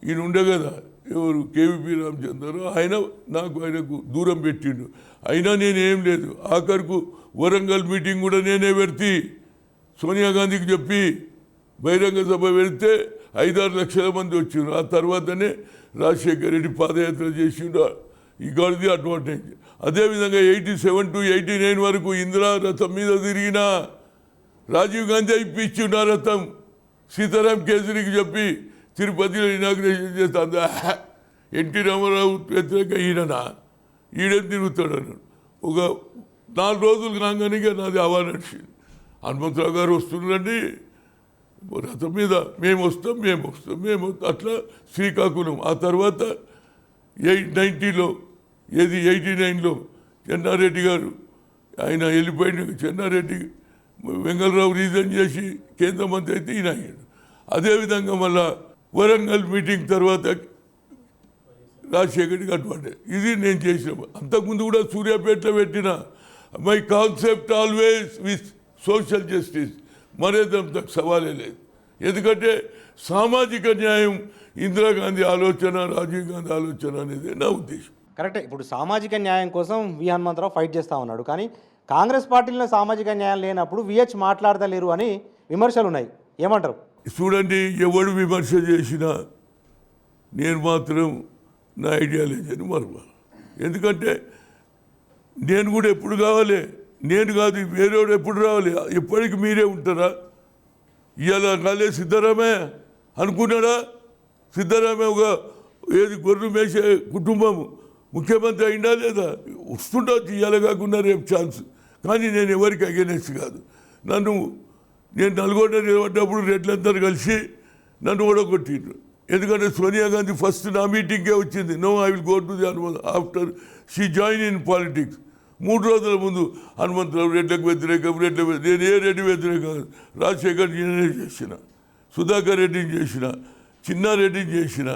ఈయన ఉండే కదా, ఎవరు కేవీపీ రామచంద్ర, ఆయనకు దూరం పెట్టిండు. అయినా నేనేం లేదు. ఆఖరుకు వరంగల్ మీటింగ్ కూడా నేనే పెడితే, సోనియా గాంధీకి చెప్పి బహిరంగ సభ పెడితే 5-6 లక్షల మంది వచ్చిండ్రు. ఆ తర్వాతనే రాజశేఖర్ రెడ్డి పాదయాత్ర చేసిండు. ఈ గాడిది అడ్వాంటేజ్. అదేవిధంగా 87 to 89 వరకు ఇందిరా రథం మీద తిరిగిన రాజీవ్ గాంధీ ఇప్పించిండు ఆ రథం. సీతారాం కేసరికి చెప్పి తిరుపతిలో ఇనాగ్రేషన్ చేస్తా. ఎన్టీ రామారావు వ్యతిరేక ఈడేం తిరుగుతాడు అన్నాడు. ఒక 4 రోజులు కాగానే నాది అవా నడిచింది. హనుమంతరావు గారు వస్తున్నారండి రథం మీద, మేము వస్తాం అట్లా శ్రీకాకుళం. ఆ తర్వాత 90లో 89లో చెన్నారెడ్డి గారు ఆయన వెళ్ళిపోయిన చెన్నారెడ్డి వెంగళరావు రీజన్ చేసి కేంద్ర మంత్రి అయితే ఈయన అయ్యాడు. అదేవిధంగా మళ్ళా వరంగల్ మీటింగ్ తర్వాత రాజశేఖర్కి అడ్వాంటేజ్. ఇది నేను చేసిన. అంతకుముందు కూడా సూర్యాపేటలో పెట్టిన my concept always with social justice, మరేదంత సవాలే లేదు. ఎందుకంటే సామాజిక న్యాయం ఇందిరాగాంధీ ఆలోచన, రాజీవ్ గాంధీ ఆలోచన అనేది నా ఉద్దేశం. కరెక్టే. ఇప్పుడు సామాజిక న్యాయం కోసం వి హనుమంతరావు ఫైట్ చేస్తూ ఉన్నాడు. కానీ కాంగ్రెస్ పార్టీలో సామాజిక న్యాయం లేనప్పుడు విహెచ్ మాట్లాడతలేరు అని విమర్శలు ఉన్నాయి. ఏమంటారు? చూడండి, ఎవడు విమర్శ చేసినా నేను మాత్రం నా ఐడియాలజీని మరవాలి. ఎందుకంటే నేను కూడా ఎప్పుడు కావాలి, నేను కాదు వేరేవాడు ఎప్పుడు రావాలి. ఎప్పటికి మీరే ఉంటారా? ఇవాళ కాలే సిద్ధరామయ్య అనుకున్నాడా? సిద్ధరామయ్య ఒక గొర్రెలు మేసే కుటుంబం ముఖ్యమంత్రి అయినా లేదా? వస్తుండొచ్చు ఇవాళ కాకుండా రేపు ఛాన్స్. కానీ నేను ఎవరికి అగెనెస్ట్ కాదు. నేను నల్గొండ నిలబడ్డప్పుడు రెడ్లందరూ కలిసి నన్ను ఓడగొట్టిండ్రు. ఎందుకంటే సోనియా గాంధీ ఫస్ట్ నా మీటింగ్కే వచ్చింది. No I will go to the after she join in politics. 3 రోజుల ముందు హనుమంతరావు రెడ్లకు వ్యతిరేకం, నేను ఏ రెడ్డి వ్యతిరేకం, రాజశేఖర్ నేనే చేసిన, సుధాకర్ రెడ్డిని చేసిన, చిన్నారెడ్డిని చేసిన.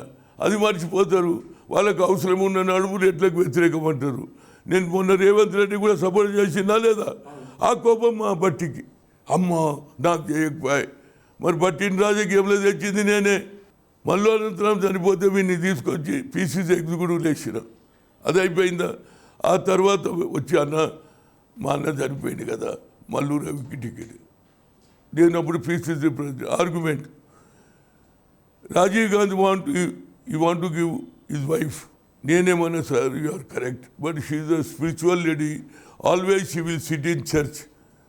అది మర్చిపోతారు. వాళ్ళకు అవసరం ఉన్న నడుములు ఎట్లకు వ్యతిరేకం అంటారు. నేను మొన్న రేవంత్ రెడ్డి కూడా సపోర్ట్ చేసినా లేదా? ఆ కోపం మా బట్టికి, అమ్మ నాకు చేయకపోయి, మరి బట్టిని రాజకీయంలో తెచ్చింది నేనే. మళ్ళీ అనంతరం చనిపోతే వీడిని తీసుకొచ్చి పీసీసీ ఎగ్జిక్యూటివ్ లేచిన, అది అయిపోయిందా? ఆ తర్వాత వచ్చి అన్న మా అన్న చనిపోయింది కదా, మల్లు రవికి టికెట్. నేను అప్పుడు PCC president. Argument, Rajiv Gandhi you want to give his wife. నేనేమన్నా sir you are correct, but she is a spiritual lady, always she will sit in church,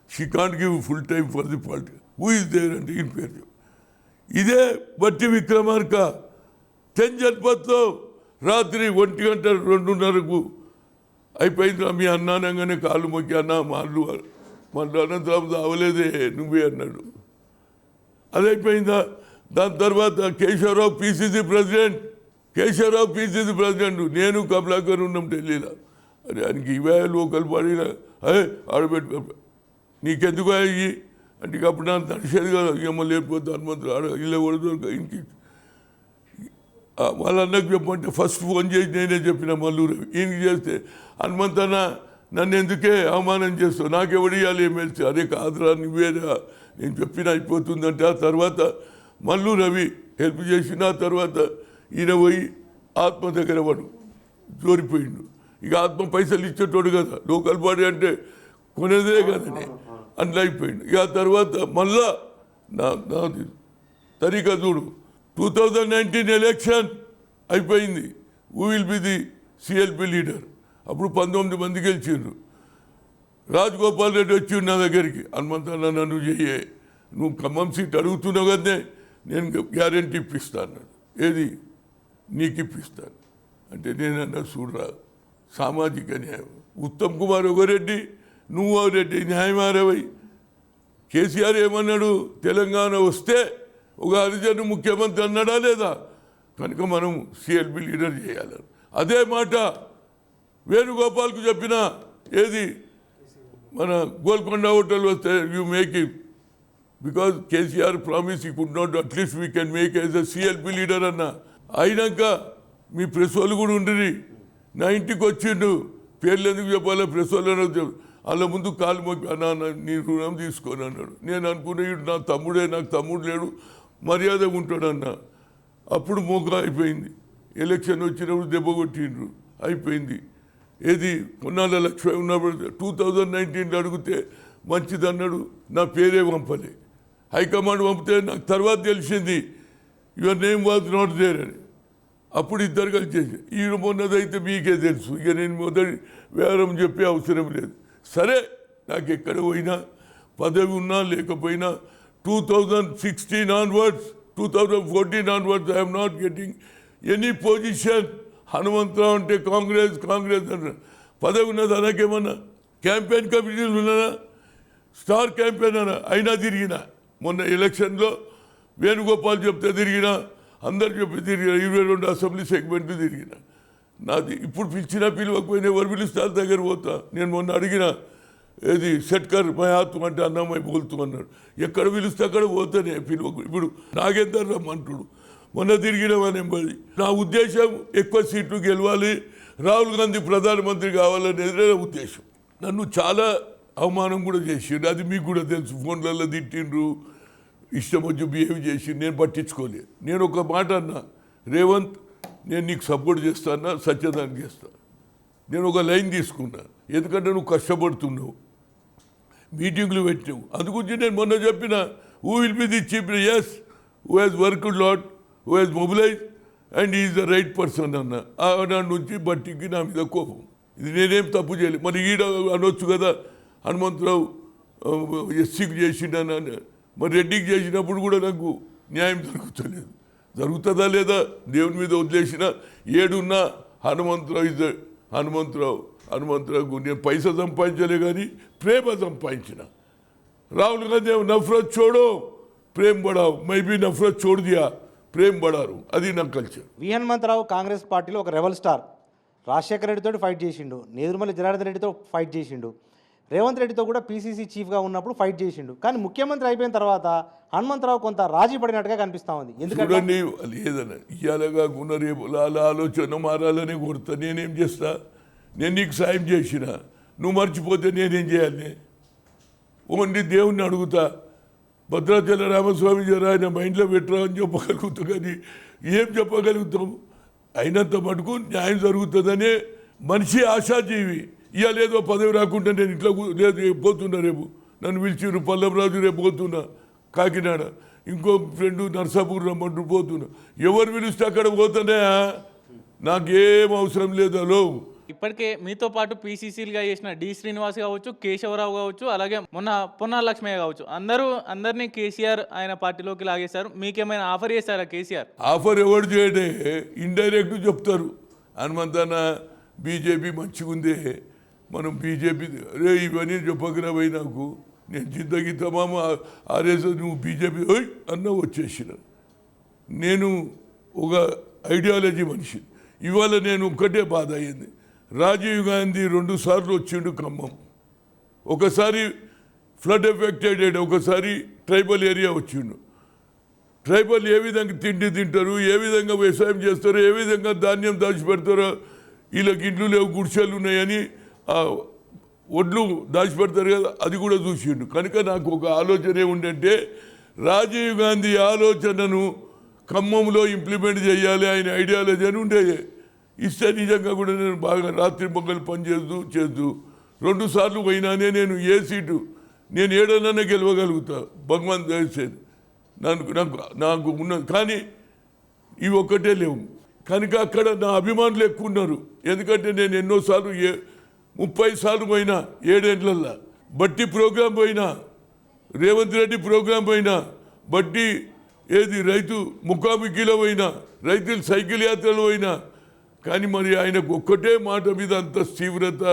she can't give full time for the polity. Who is there అంటే ఈయన పేరు. ఇదే బట్టి విక్రమార్క 10 జన్పథ్లో రాత్రి 1:02 అయిపోయింది. మీ అన్నానంగానే కాళ్ళు మొక్కి అన్న మళ్ళీ అనంతరం అవలేదే నువ్వే అన్నాడు. అది అయిపోయిందా? దాని తర్వాత కేశవరావు పీసీసీ ప్రెసిడెంట్, నేను కమలాకర్ ఉన్నాం ఢిల్లీలో. అరే ఆయనకి ఇవే లోకల్ బాడీలో ఆడబెట్టు, నీకెందుకు అయ్యి అంటే ఇక అప్పుడు నాకు నడిచేది కదా. ఏమో లేకపోతే హనుమంతుడు ఆడ ఇల్లు కూడా ఇంటికి వాళ్ళ అన్నకు చెప్పమంటే ఫస్ట్ ఫోన్ చేసి నేనే చెప్పిన మల్లూరు ఈయనకి చేస్తే, హనుమంతన్న నన్ను ఎందుకే అవమానం చేస్తావు, నాకెవడు ఇవ్వాలి ఎమ్మెల్సీ. అరే కాదురా నువ్వేరా, నేను చెప్పిన అయిపోతుందంటే. ఆ తర్వాత మల్లు రవి హెల్ప్ చేసిన. ఆ తర్వాత ఈయన పోయి ఆత్మ దగ్గర వాడు జోరిపోయిండు. ఇక ఆత్మ పైసలు ఇచ్చేటోడు కదా, లోకల్ బాడీ అంటే కొనేదే కదని అట్లా అయిపోయిండు. ఇక ఆ తర్వాత మళ్ళా నాది తరీకా చూడు, 2019 ఎలక్షన్ అయిపోయింది. Who will be the CLP leader. అప్పుడు 19 మంది గెలిచిండ్రు. రాజగోపాల్ రెడ్డి వచ్చి నా దగ్గరికి, హనుమంతన్న నన్ను చెయ్యే, నువ్వు ఖమ్మం సీట్ అడుగుతున్నావు కదే, నేను గ్యారెంటీ ఇప్పిస్తాను అన్నాడు. ఏది నీకు ఇప్పిస్తాను అంటే నేనన్నా చూడరా, సామాజిక న్యాయం ఉత్తమ్ కుమార్ ఒక రెడ్డి, నువ్వు రెడ్డి, న్యాయమారవై. కేసీఆర్ ఏమన్నాడు, తెలంగాణ వస్తే ఒక హరిజను ముఖ్యమంత్రి అన్నాడా లేదా? కనుక మనం సిఎల్పి లీడర్ చేయాలని అదే మాట వేణుగోపాల్కు చెప్పిన. ఏది మన గోల్కొండ హోటల్ వస్తే you make it, because KCR promise he could not, at least we can make as a CLP leader అన్న. అయినాక మీ ప్రెస్ వాళ్ళు కూడా ఉండిరి, నా ఇంటికి వచ్చిండు. పేర్లు ఎందుకు చెప్పాలా, ప్రెస్ వాళ్ళు వాళ్ళ ముందు కాలు మొక్కి అన్నా నీ రుణం తీసుకొని అన్నాడు. నేను అనుకునే నా తమ్ముడే, నాకు తమ్ముడు లేడు, మర్యాద ఉంటాడన్న. అప్పుడు మోక అయిపోయింది. ఎలక్షన్ వచ్చినప్పుడు దెబ్బ కొట్టిండ్రు, అయిపోయింది. ఏది కొన్నాళ్ళ లక్ష్యం ఉన్నప్పుడు 2019 అడిగితే మంచిది అన్నాడు, నా పేరే పంపలే. హైకమాండ్ పంపితే నాకు తర్వాత తెలిసింది your name was not there అని. అప్పుడు ఇద్దరు కలిసి చేసి ఈ మొన్నదైతే మీకే తెలుసు. ఇక నేను మొదటి వేరం చెప్పే అవసరం లేదు. సరే, నాకు ఎక్కడ పోయినా పదవి ఉన్నా లేకపోయినా 2016 onwards 2014 onwards I'm not getting any position. Hanumantha Rao అంటే కాంగ్రెస్ అంటారు. పదవి ఉన్నది అనకేమన్నా, క్యాంపెయిన్ కమిటీలు ఉన్నానా, స్టార్ క్యాంపెయిన్ అన్నా, అయినా తిరిగిన. మొన్న ఎలక్షన్లో వేణుగోపాల్ చెప్తే తిరిగిన, అందరు చెప్పి తిరిగిన, 22 అసెంబ్లీ సెగ్మెంట్లు తిరిగిన. నాది ఇప్పుడు పిలవకపోయినా ఎవరు పిలుస్తారు దగ్గర పోతా. నేను మొన్న అడిగిన, ఏది సెట్కర్ మయాత్మ అంటే అన్నమై బోల్తూ అన్నాడు. ఎక్కడ పిలిస్తే అక్కడ పోతానే పిలువకు. ఇప్పుడు నాగేందర్ రమ్మంటుడు, మొన్న తిరిగినవని. నా ఉద్దేశం ఎక్కువ సీట్లు గెలవాలి, రాహుల్ గాంధీ ప్రధానమంత్రి కావాలనేది నా ఉద్దేశం. నన్ను చాలా అవమానం కూడా చేసిండ్రు, అది మీకు కూడా తెలుసు. ఫోన్లలో తిట్టిండ్రు, ఇష్టం వచ్చి బిహేవ్ చేసి నేను పట్టించుకోలేదు. నేను ఒక మాట అన్నా, రేవంత్ నేను నీకు సపోర్ట్ చేస్తానా, సత్యదానికి చేస్తాను. నేను ఒక లైన్ తీసుకున్నా, ఎందుకంటే నువ్వు కష్టపడుతున్నావు, మీటింగ్లు పెట్టినావు. అందుగురించి నేను మొన్న చెప్పిన, who will be the chief, yes who has worked lot, who has mobilise and is the right person అన్న. ఆనాడు నుంచి బట్టికి నా మీద కోపం. ఇది నేనేం తప్పు చేయలేదు. మరి ఈడ అనొచ్చు కదా, హనుమంతరావు ఎస్సీకి చేసిండని. మరి రెడ్డికి చేసినప్పుడు కూడా నాకు న్యాయం జరుగుతలేదు. జరుగుతుందా లేదా దేవుని మీద వదిలేసిన. ఏడున్నా హనుమంతరావుకు నేను పైసా సంపాదించలే కానీ ప్రేమ సంపాదించిన. రాహుల్ గాంధీ నఫరత్ छोड़ो ప్రేమ్ బడావు, మైబీ నఫరత్ छोड़ दिया ప్రేమ్ బడారు. అది నా కల్చర్. వి హనుమంతరావు కాంగ్రెస్ పార్టీలో ఒక రెబల్ స్టార్. రాజశేఖర రెడ్డితో ఫైట్ చేసిండు, నేదురుమల్లి జనార్దన్ రెడ్డితో ఫైట్ చేసిండు, రేవంత్ రెడ్డితో కూడా పీసీసీ చీఫ్గా ఉన్నప్పుడు ఫైట్ చేసిండు. కానీ ముఖ్యమంత్రి అయిపోయిన తర్వాత హనుమంతరావు కొంత రాజీ పడినట్టుగా కనిపిస్తూ ఉంది. ఎందుకంటే చూడండి, లేదన్న ఇయ్యాలగా ఉన్న రేపు వాళ్ళ ఆలోచన మారాలని కొడతా. నేనేం చేస్తా? నేను నీకు సాయం చేసిన, నువ్వు మర్చిపోతే నేనేం చేయాలి? ఓన్లీ దేవుణ్ణి అడుగుతా, భద్రాచల రామస్వామి జర ఆయన మైండ్లో పెట్టరా అని చెప్పగలుగుతాం. కానీ ఏం చెప్పగలుగుతాం? అయినంత మటుకు న్యాయం జరుగుతుందనే మనిషి ఆశాజీవి. ఇవాళ ఏదో పదవి రాకుండా నేను ఇట్లా లేదు పోతున్నా, రేపు నన్ను పిలిచిరు పల్లం రాజు, రేపు పోతున్నా కాకినాడ, ఇంకో ఫ్రెండు నర్సాపూర్ రమ్మంటూ పోతున్నా. ఎవరు పిలిస్తే అక్కడ పోతానే, నాకేం అవసరం లేదు. అలో ఇప్పటికే మీతో పాటు పీసీసీలుగా చేసిన డి శ్రీనివాస్ కావచ్చు, కేశవరావు కావచ్చు, అలాగే మొన్న పొన్నాల లక్ష్మయ్య కావచ్చు, అందరినీ కేసీఆర్ ఆయన పార్టీలోకి లాగేశారు. మీకేమైనా ఆఫర్ చేశారా కేసీఆర్? ఆఫర్ ఎవరు చేయడే, ఇండైరెక్ట్ చెప్తారు. హనుమంతన్న బీజేపీ మంచిగా ఉందే, మనం బీజేపీ రే ఇవన్నీ చెప్పకరా పోయి, నాకు నేను జిందగీ తమామ ఆర్ఎస్ నువ్వు బీజేపీ అన్న వచ్చేసిన. నేను ఒక ఐడియాలజీ మనిషి. ఇవాళ నేను ఒక్కటే బాధ అయ్యింది, రాజీవ్ గాంధీ 2 సార్లు వచ్చిండు ఖమ్మం. ఒకసారి ఫ్లడ్ ఎఫెక్టెడ్, ఒకసారి ట్రైబల్ ఏరియా వచ్చిండు. ట్రైబల్ ఏ విధంగా తిండి తింటారు, ఏ విధంగా వ్యవసాయం చేస్తారో, ఏ విధంగా ధాన్యం దాచిపెడతారో, వీళ్ళకి ఇండ్లు లేవు, గుడిసెలు ఉన్నాయని ఒడ్లు దాచిపెడతారు కదా, అది కూడా చూసిండు. కనుక నాకు ఒక ఆలోచన ఏముందంటే, రాజీవ్ గాంధీ ఆలోచనను ఖమ్మంలో ఇంప్లిమెంట్ చేయాలి, ఆయన ఐడియాలజీ అని ఉండేది. ఇస్తే నిజంగా కూడా నేను బాగా రాత్రి మొగ్గలు పనిచేస్తూ 2 సార్లు పోయినానే నేను ఏ సీటు నేను ఏడనన్నా గెలవగలుగుతా, భగవంత్ దయచేది నాకు ఉన్నది. కానీ ఇవి ఒక్కటే లేవు. కనుక అక్కడ నా అభిమానులు ఎక్కువ ఉన్నారు. ఎందుకంటే నేను ఎన్నోసార్లు 30 సార్లు పోయినా 7 ఏళ్ళల్లో. బట్టి ప్రోగ్రాం పోయినా, రేవంత్ రెడ్డి ప్రోగ్రాం పోయినా, బట్టి ఏది రైతు ముఖాముఖిలో పోయినా, రైతులు సైకిల్ యాత్రలు పోయినా. కానీ మరి ఆయనకు ఒక్కటే మాట మీద అంత తీవ్రత.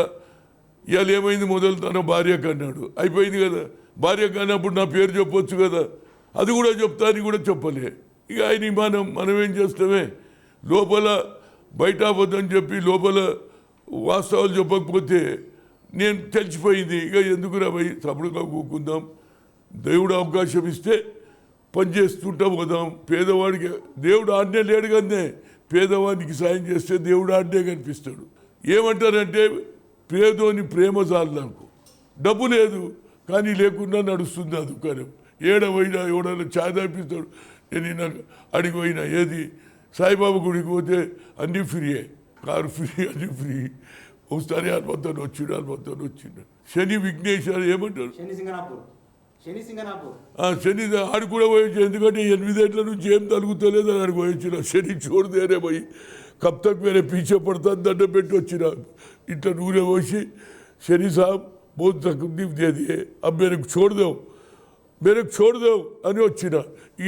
ఇవాళ ఏమైంది, మొదలు తన భార్యకు అన్నాడు, అయిపోయింది కదా. భార్యకు అన్నప్పుడు నా పేరు చెప్పొచ్చు కదా, అది కూడా చెప్తా అని కూడా చెప్పలే. ఇక ఆయన మనం ఏం చేస్తామే, లోపల బయట అబద్ధం చెప్పి లోపల వాస్తవాలు చెప్పకపోతే నేను తెలిసిపోయింది. ఇక ఎందుకురా పోయి తప్పుడుగా కూకుందాం, దేవుడు అవకాశం ఇస్తే పని చేస్తుంటా పోదాం. పేదవాడికి దేవుడు ఆజ్ఞ లేడు కదే, పేదవాడికి సాయం చేస్తే దేవుడు ఆజ్ఞే కనిపిస్తాడు. ఏమంటారంటే పేదోని ప్రేమ చాలు, నాకు డబ్బు లేదు కానీ లేకుండా నడుస్తుంది ఆ దుకాణం. ఏడవైనా ఎవడైనా ఛాయ్ తాపిస్తాడు. నేను నాకు అడిగి పోయినా, ఏది సాయిబాబా గుడికి పోతే అన్నీ ఫ్రీయే, కారు ఫ్రీ, అన్నీ ఫ్రీ. ఒకసారి హనుమంతుడు వచ్చిండు. శని విఘ్నేశ్వర ఏమంటారు, శని ఆడు కూడా పోయొచ్చు. ఎందుకంటే 8 ఏళ్ళ నుంచి ఏం తలుగుతలేదు అని ఆడికి పోయొచ్చిన. శని చూడదేరే పోయి కబ్ తక్ మేరే పీछे పడతా దండం పెట్టి వచ్చిన. ఇట్లా నూనె పోసి శని సాబ్ బహుత్ తక్లీఫ్ దే దియే, అబ్ మేరకు చూడదేవు అని వచ్చిన.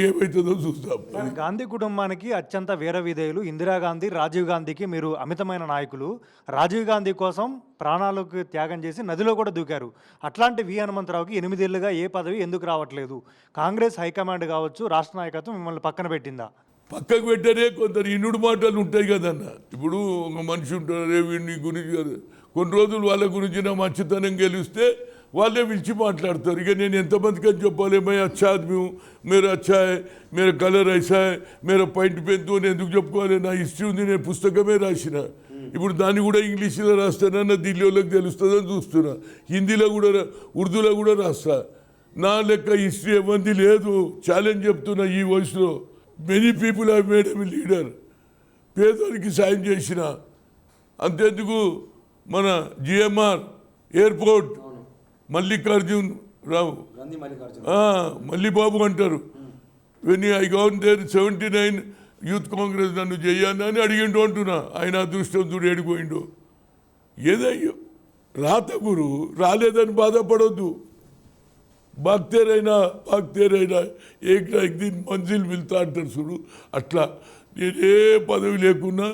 ఏమవుతుందో చూస్తాం. గాంధీ కుటుంబానికి అత్యంత వీర విధేయులు ఇందిరాగాంధీ, రాజీవ్ గాంధీకి మీరు అమితమైన నాయకులు. రాజీవ్ గాంధీ కోసం ప్రాణాలకు త్యాగం చేసి నదిలో కూడా దూకారు. అట్లాంటి వి హనుమంతరావుకి 8 ఏళ్ళుగా ఏ పదవి ఎందుకు రావట్లేదు? కాంగ్రెస్ హైకమాండ్ కావచ్చు, రాష్ట్ర నాయకత్వం మిమ్మల్ని పక్కన పెట్టిందా? పక్కకు పెట్టనే కొందరు ఇన్నుడు మాటలు ఉంటాయి కదన్న. ఇప్పుడు ఒక మనిషి ఉంటారు, వీడిని గురించి కాదు, కొన్ని రోజులు వాళ్ళ గురించి నా మంచితనం గెలిస్తే వాళ్ళే పిలిచి మాట్లాడతారు. ఇక నేను ఎంతమందికి అని చెప్పాలి, మై అచ్చా ఆద్మీ హూ, మేరా అచ్చా హై, మేరా కలర్ ఐసా హై, మేరా పాయింట్ పెన్తో అని ఎందుకు చెప్పుకోవాలి? నా హిస్టరీ ఉంది, నేను పుస్తకమే రాసిన. ఇప్పుడు దాన్ని కూడా ఇంగ్లీష్లో రాస్తానన్న ఢిల్లీ వాళ్ళకి తెలుస్తుందని చూస్తున్నా. హిందీలో కూడా, ఉర్దూలో కూడా రాస్తా. నా లెక్క హిస్టరీ ఎవరిది లేదు. ఛాలెంజ్ చెప్తున్నా ఈ వయసులో. Many people have made a leader. పేదోనికి సాయం చేసిన. అంతెందుకు మన జిఎంఆర్ ఎయిర్పోర్ట్ మల్లికార్జున్ రావు, మల్లిబాబు అంటారు. When I gone there 79 youth Congress నన్ను చెయ్యాను అని అడిగిండు అంటున్నా. ఆయన అదృష్టంతుడు ఏడిపోయిండు. ఏదయ్యో రాత గురు రాలేదని బాధపడొద్దు. బాగ్తేరైనా ఏక్ దిన్ మంజిల్ మిల్తా అంటారు చూడు. అట్లా నేనే పదవి లేకున్నా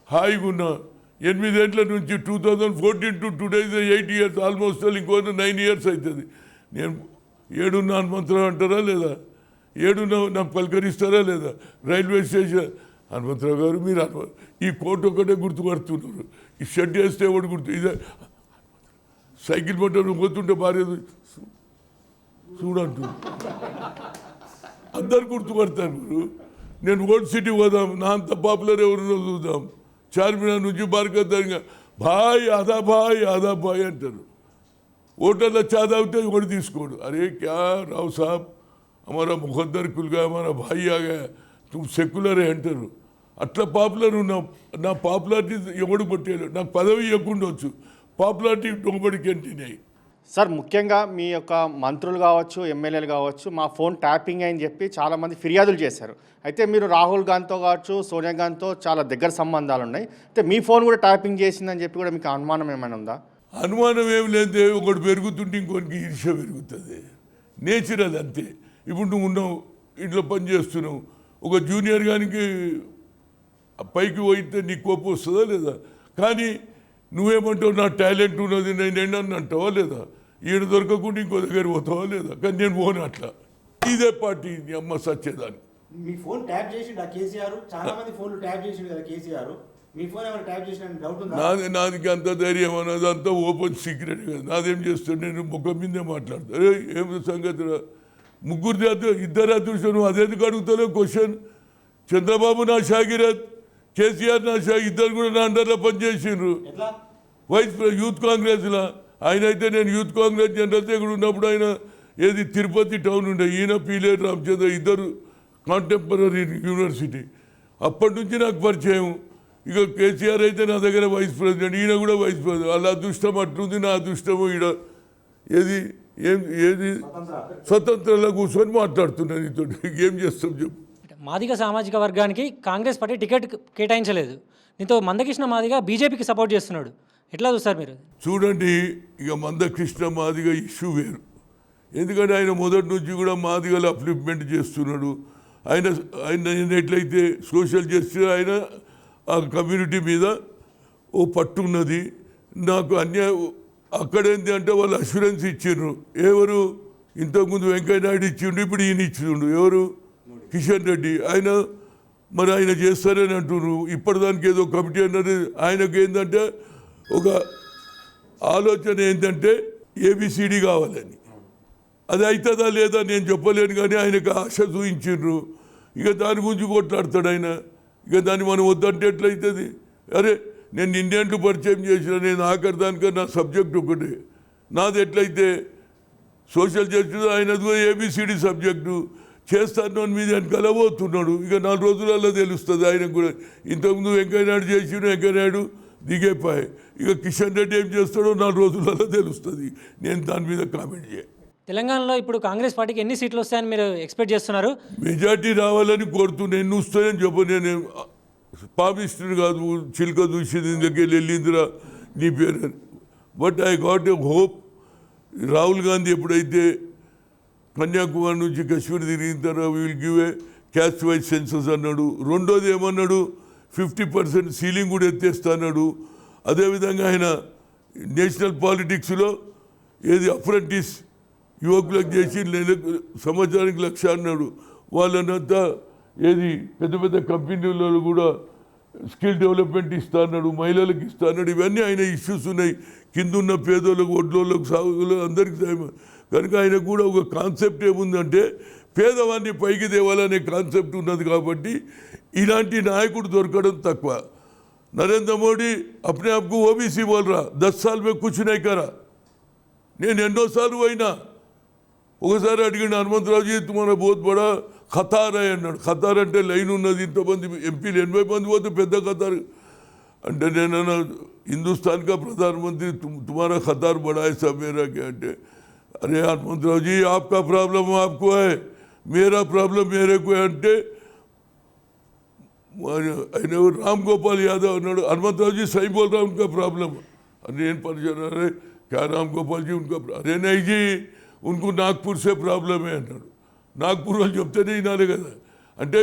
హాయిగా ఉన్నా. 8 ఏళ్ళ నుంచి 2014 టు టుడే 8 years, ఆల్మోస్ట్ ఇంకో 9 years అవుతుంది. నేను 7 హనుమంతరావు అంటారా లేదా? 7 నాకు పలకరిస్తారా లేదా? రైల్వే స్టేషన్ హనుమంతరావు గారు మీరు ఈ కోర్టు ఒకటే గుర్తుపడుతున్నారు. ఈ షెడ్ వేస్తే ఒకటి గుర్తు, ఇదే సైకిల్ పట్టారు పోతుంటే భార్య చూడంటు అందరు గుర్తుపడతారు మీరు. నేను ఓల్డ్ సిటీ పోదాం, నా అంత పాపులర్ ఎవరినో చూద్దాం, చార్మినార్ నుంచి బార్కద్దాగా భాయ్ ఆదా భాయ్ అంటారు. होटल चाह दावते वोट తీసుకోడు. अरे क्या राव साहब हमारा मुकद्दर खुल गया, हमारा भाई आ गया, तुम सेक्युलर है అంటారు. అట్లా పాపులర్ ఉన్నాం. నా పాపులారిటీ ఎవడు కొట్టేయలేదు. నాకు పదవి ఇవ్వకుండొచ్చు, పాపులారిటీ నోబడి కంటిన్యూ. సార్ ముఖ్యంగా మీ యొక్క మంత్రులు కావచ్చు, ఎమ్మెల్యేలు కావచ్చు, మా ఫోన్ ట్యాపింగ్ అని చెప్పి చాలామంది ఫిర్యాదులు చేశారు. అయితే మీరు రాహుల్ గాంధీతో కావచ్చు, సోనియా గాంధీతో చాలా దగ్గర సంబంధాలు ఉన్నాయి. అయితే మీ ఫోన్ కూడా ట్యాపింగ్ చేసిందని చెప్పి కూడా మీకు అనుమానం ఏమైనా ఉందా? అనుమానం ఏమి లేదు. ఒకటి పెరుగుతుంటే ఇంకొకరికి ఈర్ష్య పెరుగుతుంది. నేచర్ అది అంతే. ఇప్పుడు నువ్వు ఉన్నావు, ఇంట్లో పని చేస్తున్నావు, ఒక జూనియర్ గానికి పైకి పోయితే నీకు కోపం వస్తుందా లేదా? కానీ నువ్వేమంటావు, నా టాలెంట్ ఉన్నది, నేను ఏంటని అంటావా లేదా? ఈయన దొరకకుండా ఇంకో దగ్గర పోతావా లేదా? కానీ నేను పోను అట్లా. ఇదే పార్టీ నీ అమ్మ సచ్చేదాన్ని. మీ ఫోన్ ట్యాప్ చేసిండు కేసీఆర్, చాలా మంది ఫోన్లు ట్యాప్ చేసిండు కదా కేసీఆర్. మీ ఫోన్ ఏమైనా ట్యాప్ చేసిన డౌట్ ఉందా? నాది అంత ధైర్యం అన్నది అంతా ఓపెన్ సీక్రెట్ కదా. నాదేం చేస్తాను, నేను ముఖం మీదే మాట్లాడతాను. ఏం సంగతి, ముగ్గురు ఇద్దరు అదృష్టం, నువ్వు అదెందుకు అడుగుతావు క్వశ్చన్? చంద్రబాబు నా షాగిరత్, కేసీఆర్ నా ఇద్దరు కూడా నా అండర్లో పనిచేసిండ్రు. వైస్ యూత్ కాంగ్రెస్లో ఆయన అయితే, నేను యూత్ కాంగ్రెస్ జనరల్ సెక్రటరీ ఉన్నప్పుడు ఆయన ఏది తిరుపతి టౌన్ ఉండే, ఈయన పీలేరు రామచంద్ర, ఇద్దరు కాంటెంపరీ యూనివర్సిటీ. అప్పటి నుంచి నాకు పరిచయం. ఇక కేసీఆర్ అయితే నా దగ్గర వైస్ ప్రెసిడెంట్, ఈయన కూడా వైస్ ప్రెసిడెంట్. వాళ్ళ అదృష్టం అట్లుంది, నా అదృష్టము ఈడ ఏది స్వతంత్రంలో కూర్చొని మాట్లాడుతున్నాను నీతో. ఏం చేస్తాం చెప్పు. మాదిగ సామాజిక వర్గానికి కాంగ్రెస్ పార్టీ టికెట్ కేటాయించలేదు. దీంతో మందకృష్ణ మాదిగ బీజేపీకి సపోర్ట్ చేస్తున్నాడు. ఎట్లా చూస్తారు మీరు? చూడండి, ఇక మందకృష్ణ మాదిగ ఇష్యూ వేరు. ఎందుకంటే ఆయన మొదటి నుంచి కూడా మాదిగలు అప్లిప్మెంట్ చేస్తున్నాడు. ఆయన ఎట్లయితే సోషల్ జస్టిస్, ఆయన ఆ కమ్యూనిటీ మీద ఓ పట్టున్నది. నాకు అక్కడేంటి అంటే వాళ్ళు అష్యూరెన్స్ ఇచ్చిండ్రు. ఎవరు? ఇంతకుముందు వెంకయ్యనాయుడు ఇచ్చిండు, ఇప్పుడు ఈయన ఇచ్చిండు. ఎవరు? కిషన్ రెడ్డి. ఆయన చేస్తారని అంటున్నారు. ఇప్పటిదానికి ఏదో కమిటీ అన్నది. ఆయనకు ఏంటంటే ఒక ఆలోచన ఏంటంటే ఏబిసిడి కావాలని. అది అవుతుందా లేదా నేను చెప్పలేను, కానీ ఆయనకు ఆశ చూపించిండ్రు. ఇక దాని గురించి కొట్లాడతాడు ఆయన. ఇక దాన్ని మనం వద్దంటే ఎట్లయితుంది? అరే నేను ఇండియన్లు పరిచయం చేసిన, నేను ఆఖరి దానికన్నా నా సబ్జెక్ట్ ఒకటే. నాది ఎట్లయితే సోషల్ జస్టిస్, ఆయనది ఏబిసిడి సబ్జెక్టు చేస్తాను మీద ఆయన కలబోతున్నాడు. ఇక 4 రోజులలో తెలుస్తుంది ఆయనకు కూడా. ఇంతకుముందు వెంకయ్యనాయుడు చేసిన, వెంకయ్యనాయుడు దిగేపాయి. ఇక కిషన్ రెడ్డి ఏం చేస్తాడో 4 రోజులలో తెలుస్తుంది. నేను దాని మీద కామెంట్ చేయ. తెలంగాణలో ఇప్పుడు కాంగ్రెస్ పార్టీకి ఎన్ని సీట్లు వస్తాయని మీరు ఎక్స్పెక్ట్ చేస్తున్నారు? మెజార్టీ రావాలని కోరుతున్నా. ఎన్ని వస్తాయని చెప్పు. నేను పాపిస్టుని కాదు, చిల్క చూసింది దగ్గర వెళ్ళిందిరా నీ పేరు. But I got a hope. Rahul Gandhi ఎప్పుడైతే కన్యాకుమారి నుంచి కశ్మీర్ తిరిగిన తర్వాత will give a caste wise census అన్నాడు. రెండోది ఏమన్నాడు, 50% సీలింగ్ కూడా ఎత్తేస్తా అన్నాడు. అదేవిధంగా ఆయన నేషనల్ పాలిటిక్స్లో ఏది అప్రెంటిస్ యువకులకు చేసి సంవత్సరానికి 1,00,000 అన్నాడు. వాళ్ళనంతా ఏది పెద్ద పెద్ద కంపెనీలలో కూడా స్కిల్ డెవలప్మెంట్ ఇస్తా అన్నాడు, మహిళలకు ఇస్తా అన్నాడు. ఇవన్నీ ఆయన ఇష్యూస్ ఉన్నాయి. కిందున్న పేదోళ్ళకు, ఒడ్లోళ్ళకు, సాగులకు అందరికీ సాయం. కనుక ఆయన కూడా ఒక కాన్సెప్ట్ ఏముందంటే పేదవాన్ని పైకి తేవాలనే కాన్సెప్ట్ ఉన్నది. కాబట్టి ఇలాంటి నాయకుడు దొరకడం తక్కువ. నరేంద్ర మోడీ అప్నే ఆప్కు ఓబీసీ బోల్రా, 10 साल में कुछ नहीं करा. నేను ఎన్నోసార్లు పోయినా. ఒకసారి అడిగిన హనుమంతరావుజీ తుమారా బహుత్ బడా ఖతార్ అన్నాడు. ఖతార్ అంటే లైన్ ఉన్నది, ఇంతమంది ఎంపీలు 80 మంది పోతే పెద్ద ఖతార్ అంటే, నేను హిందుస్థాన్ కా ప్రధానమంత్రి తుమారా ఖతార్ బడా హై సబ్ మేరా కే అంటే, అరే హనుమంతరావుజీ ఆప్కా ప్రాబ్లం ఆప్కో హై, మేరా ప్రాబ్లం మేరేకో అంటే ఆయన రామ్ గోపాల్ యాదవ్ అన్నాడు. హనుమంతరావుజీ సై బోల్ రా ఉన్కా ప్రాబ్లం. అరే నేను పరిచయం. అరే क्या राम गोपाल जी उनका, अरे नहीं जी उनको नागपुर से प्रॉब्लम है అన్నాడు. నాగ్పూర్ వాళ్ళు చెప్తేనే వినాలి కదా. అంటే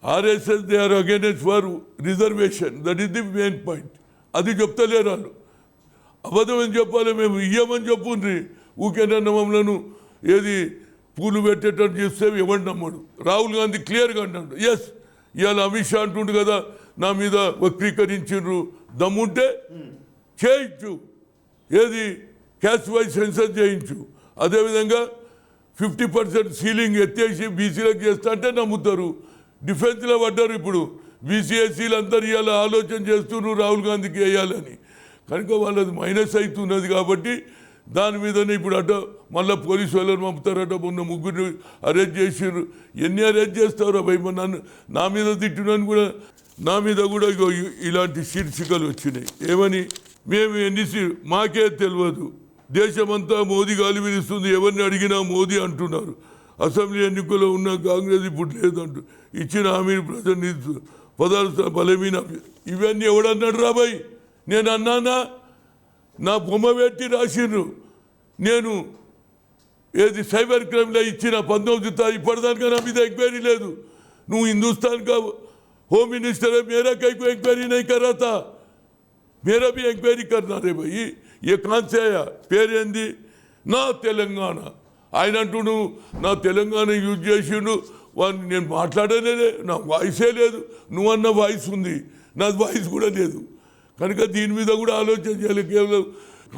RSS they are against for reservation, that is the main point. అది చెప్తలేరు వాళ్ళు. అబద్ధం అని చెప్పాలి, మేము ఇయ్యమని చెప్పుండ్రి. ఊకేనన్న మమ్మలను ఏది పూలు పెట్టేటట్టు చేస్తే ఎవరు నమ్మడు. రాహుల్ గాంధీ క్లియర్గా అంటాడు, ఎస్ ఇవాళ అమిత్ షా అంటుండు కదా నా మీద వక్రీకరించిండ్రు, దమ్ముంటే చేయొచ్చు. ఏది క్యాస్ట్ వైజ్ సెన్సస్ చేయించు. అదేవిధంగా 50% సీలింగ్ ఎత్తేసి బీసీలకు చేస్తా అంటే నమ్ముతారు. డిఫెన్స్లో పడ్డారు. ఇప్పుడు బీసీ ఎస్సీలు అందరు ఇవాళ ఆలోచన చేస్తున్నారు రాహుల్ గాంధీకి వేయాలని. కనుక వాళ్ళది మైనస్ అవుతున్నది కాబట్టి దాని మీదనే ఇప్పుడు అట మళ్ళీ పోలీసు వాళ్ళని పంపుతారట. మొన్న 3 అరెస్ట్ చేసారు. ఎన్ని అరెస్ట్ చేస్తారో భయ్. నన్ను నా మీద తిట్టినని కూడా నా మీద కూడా ఇగో ఇలాంటి శీర్షికలు వచ్చినాయి. ఏమని? మేము మాకే తెలియదు, దేశమంతా మోదీ గాలి విలుస్తుంది, ఎవరిని అడిగినా మోదీ అంటున్నారు. అసెంబ్లీ ఎన్నికల్లో ఉన్న కాంగ్రెస్ ఇప్పుడు లేదంటూ ఇచ్చిన హామీని ప్రజలు పదార్థ బలమీన. ఇవన్నీ ఎవడన్నాడు రాబాయ్? నేను అన్నానా? నా బొమ్మ పెట్టి రాసిండ్రు. నేను ఏది సైబర్ క్రైమ్లో ఇచ్చిన 19 ఇప్పటిదానికా నా మీద ఎంక్వైరీ లేదు. నువ్వు హిందుస్థాన్ का होम मिनिस्टर है, मेरा कहीं को इंक्वायरी नहीं कर रहा था, मेरा भी इंक्वायरी करना रे भाई. ये कहाँ से आया? పేరేంది? నా తెలంగాణ. ఆయన అంటుడు నా తెలంగాణ యూజ్ చేసిండు. వాడిని నేను మాట్లాడలేదే, నా వాయిసే లేదు. నువ్వన్న వాయిస్ ఉంది, నాది వాయిస్ కూడా లేదు. కనుక దీని మీద కూడా ఆలోచన చేయాలి. కేవలం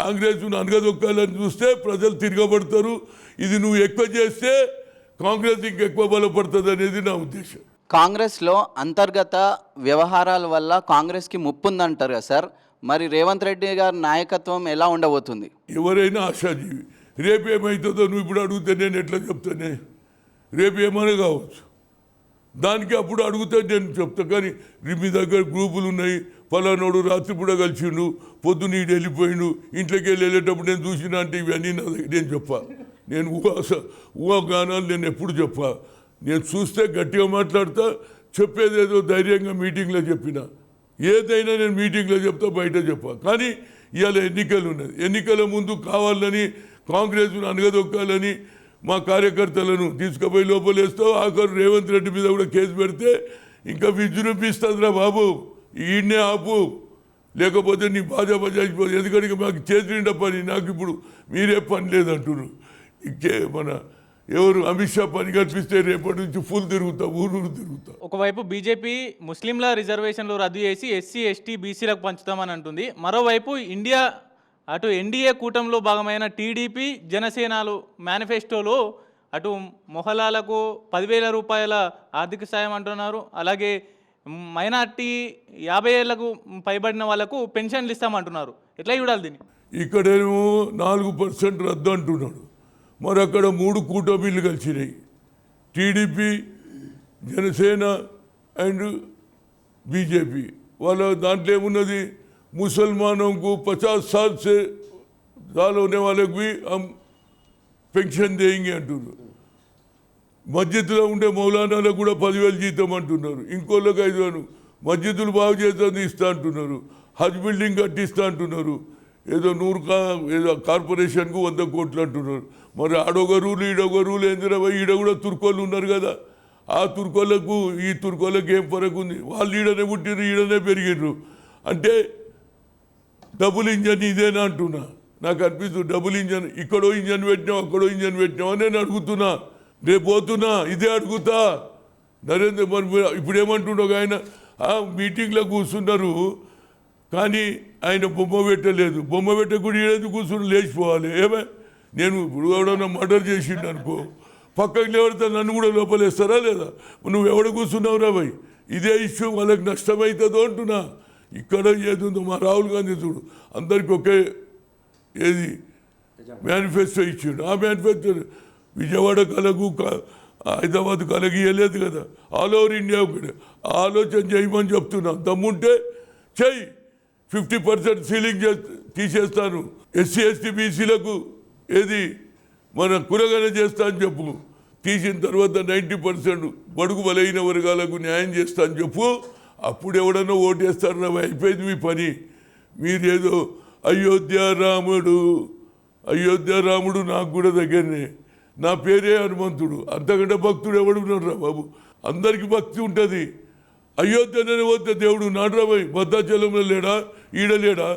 కాంగ్రెస్ను అనగదొక్కాలని చూస్తే ప్రజలు తిరగబడతారు. ఇది నువ్వు ఎక్కువ చేస్తే కాంగ్రెస్ ఇంకెక్కువ బలపడుతుంది అనేది నా ఉద్దేశం. కాంగ్రెస్లో అంతర్గత వ్యవహారాల వల్ల కాంగ్రెస్కి ముప్పు ఉందంటారు కదా సార్. మరి రేవంత్ రెడ్డి గారి నాయకత్వం ఎలా ఉండబోతుంది? ఎవరైనా ఆశాజీవి. రేపు ఏమవుతుందో నువ్వు ఇప్పుడు అడిగితే నేను ఎట్లా చెప్తానే? రేపు ఏమైనా కావచ్చు. దానికి అప్పుడు అడిగితే నేను చెప్తా. కానీ మీ దగ్గర గ్రూపులు ఉన్నాయి, పలానోడు రాత్రిపూట కలిసిండు, పొద్దున్న ఈడు వెళ్ళిపోయిండు, ఇంట్లోకి వెళ్ళేటప్పుడు నేను చూసినా అంటే ఇవన్నీ నా దగ్గర నేను చెప్పా. నేను ఊహాగానాలు నేను ఎప్పుడు చెప్పా. నేను చూస్తే గట్టిగా మాట్లాడతా, చెప్పేదేదో ధైర్యంగా మీటింగ్లో చెప్పిన. ఏదైనా నేను మీటింగ్లో చెప్తా, బయట చెప్పా. కానీ ఇవాళ ఎన్నికలు ఉన్నది. ఎన్నికల ముందు కావాలని కాంగ్రెస్ను అనగదొక్కాలని మా కార్యకర్తలను తీసుకుపోయి లోపలేస్తావు. ఆఖరు రేవంత్ రెడ్డి మీద కూడా కేసు పెడితే ఇంకా విజృంభిస్తుందిరా బాబు, ఈయన్నే ఆపు, లేకపోతే నీ బాధ బజాయిపోదు. ఎందుకంటే మాకు చేతి నిండా పని, నాకు ఇప్పుడు మీరే పని లేదంటున్నారు. మన ఎవరు అమిత్ షా పని కల్పిస్తే రేపటి నుంచి ఫుల్ తిరుగుతా, ఊరు తిరుగుతా. ఒకవైపు బీజేపీ ముస్లింల రిజర్వేషన్లు రద్దు చేసి ఎస్సీ ఎస్టీ బీసీలకు పంచుతామని అంటుంది. మరోవైపు ఇండియా అటు ఎన్డీఏ కూటమిలో భాగమైన టీడీపీ జనసేనలు మేనిఫెస్టోలో అటు మొహలాలకు 10,000 రూపాయల ఆర్థిక సాయం అంటున్నారు. అలాగే మైనార్టీ 50 ఏళ్లకు పైబడిన వాళ్ళకు పెన్షన్లు ఇస్తామంటున్నారు. ఎట్లా చూడాలి దీన్ని? ఇక్కడేమో 4% రద్దు అంటున్నాడు. మరి అక్కడ 3 కూటమిలు కలిసినాయి, టీడీపీ, జనసేన అండ్ బీజేపీ. వాళ్ళ దాంట్లో ఏమున్నది? मुसलमानों को 50 साल से साल होने वाले को भी हम పెన్షన్ देंगे అంటున్నారు. మస్జిద్లో ఉండే మౌలానాలకు కూడా 10,000 జీతం అంటున్నారు. ఇంకోళ్ళకి 5,000. మస్జిద్లు బాగు చేస్తుంది ఇస్తా అంటున్నారు. హజ్ బిల్డింగ్ కట్టిస్తా అంటున్నారు. ఏదో 100 ఏదో కార్పొరేషన్కు 100 కోట్లు అంటున్నారు. మరి ఆడొక రూలు ఈడొక రూలు ఏందిరా? ఈడ కూడా తుర్కోళ్ళు ఉన్నారు కదా. ఆ తుర్కోళ్ళకు ఈ తుర్కోళ్ళకి ఏం ఫరక్ ఉంది? వాళ్ళు ఈడనే పుట్టిర్రు, ఈడనే పెరిగిర్రు. అంటే డబుల్ ఇంజన్ ఇదేనా అంటున్నా. నాకు అనిపిస్తుంది డబుల్ ఇంజన్, ఇక్కడో ఇంజన్ పెట్టినావు, అక్కడో ఇంజన్ పెట్టినావు అని నేను అడుగుతున్నా. రేపు పోతున్నా ఇదే అడుగుతా. నరేంద్ర మరి ఇప్పుడు ఏమంటుండో ఆయన మీటింగ్లో కూర్చున్నారు, కానీ ఆయన బొమ్మ పెట్టలేదు. బొమ్మ పెట్టకుండా ఈడేది కూర్చుని లేచిపోవాలి. ఏమే నేను ఇప్పుడు ఎవడన్నా మర్డర్ చేసిండు అనుకో, పక్కకి లేవడితే నన్ను కూడా లోపలేస్తారా లేదా? నువ్వు ఎవడ కూర్చున్నావు రా భయ్? ఇదే ఇష్యూ వాళ్ళకి నష్టమవుతుందో అంటున్నా. ఇక్కడ ఏది ఉందో మా రాహుల్ గాంధీ చూడు, అందరికి ఒకే ఏది మేనిఫెస్టో ఇచ్చిండు. ఆ మేనిఫెస్టో విజయవాడ కలగు హైదరాబాద్ కలగి ఇవ్వలేదు కదా, ఆల్ ఓవర్ ఇండియా ఒకటి. ఆలోచన చేయమని చెప్తున్నా. దమ్ముంటే చెయ్యి. 50% సీలింగ్ తీసేస్తాను. ఎస్సీ ఎస్టీ బీసీలకు ఏది మన కురగానే చేస్తా అని చెప్పు. తీసిన తర్వాత 90% బడుగు బలైన వర్గాలకు న్యాయం చేస్తా అని చెప్పు. అప్పుడు ఎవడన్నా ఓటేస్తారు రా, అయిపోయింది మీ పని. మీరేదో అయోధ్య రాముడు నాకు కూడా దగ్గరనే. నా పేరే హనుమంతుడు, అంతకంటే భక్తుడు ఎవడున్నాడు రా బాబు? అందరికీ భక్తి ఉంటుంది. అయోధ్యనే పోతే దేవుడు నాడ్రా పోయి భద్రాచలంలో లేడా, ఈడ లేడా?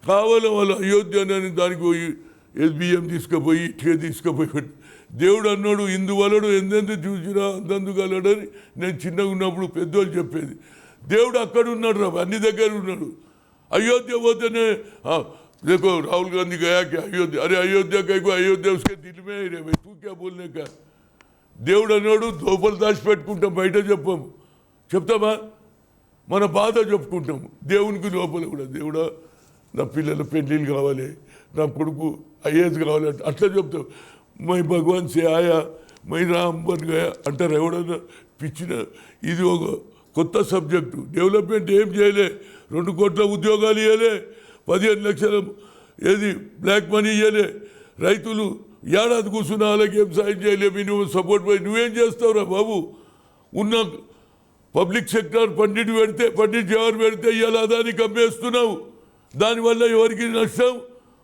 కావాలని వాళ్ళు అయోధ్య అని దానికి పోయి బియ్యం తీసుకుపోయి ఇటుక తీసుకుపోయి దేవుడు అన్నాడు ఇందువలడు ఎందెందు చూసినా అందందుకు అలడని నేను చిన్నగా ఉన్నప్పుడు పెద్దోళ్ళు చెప్పేది. దేవుడు అక్కడ ఉన్నాడు రా, అన్ని దగ్గర ఉన్నాడు. అయోధ్య పోతేనే देखो राहुल गांधी गया क्या अयोध्या, अरे अयोध्या कहीं को अयोध्या उसके दिल में ही रहे भाई, तू क्या बोलने का. దేవుడు అన్నాడు దోపలు దాచిపెట్టుకుంటాం, బయట చెప్పాము, చెప్తామా? మన బాధ చెప్పుకుంటాము దేవునికి లోపల కూడా. దేవుడా నా పిల్లల పెళ్ళిళ్ళు కావాలి, నా కొడుకు ఐఏఎస్ కావాలి అట్లా చెప్తాం. మై భగవాన్ సే ఆయా మై రామ్ బన్ గయా అంటారు ఎవడన్నా పిచ్చిన. ఇది ఒక కొత్త సబ్జెక్టు. డెవలప్మెంట్ ఏం చేయలే, 2 కోట్ల ఉద్యోగాలు ఇవ్వలే, 15 లక్షల ఏది బ్లాక్ మనీ ఇవ్వలే, రైతులు ఏడాది కూర్చున్న వాళ్ళకి ఏం సాయం చేయలే, మినిమం సపోర్ట్ పోయి నువ్వేం చేస్తావురా బాబు? ఉన్న పబ్లిక్ సెక్టర్ పండిట్ పెడితే పండిట్ జవహర్ పెడితే ఇవాళ దానికి అమ్మేస్తున్నావు. దానివల్ల ఎవరికి నష్టం?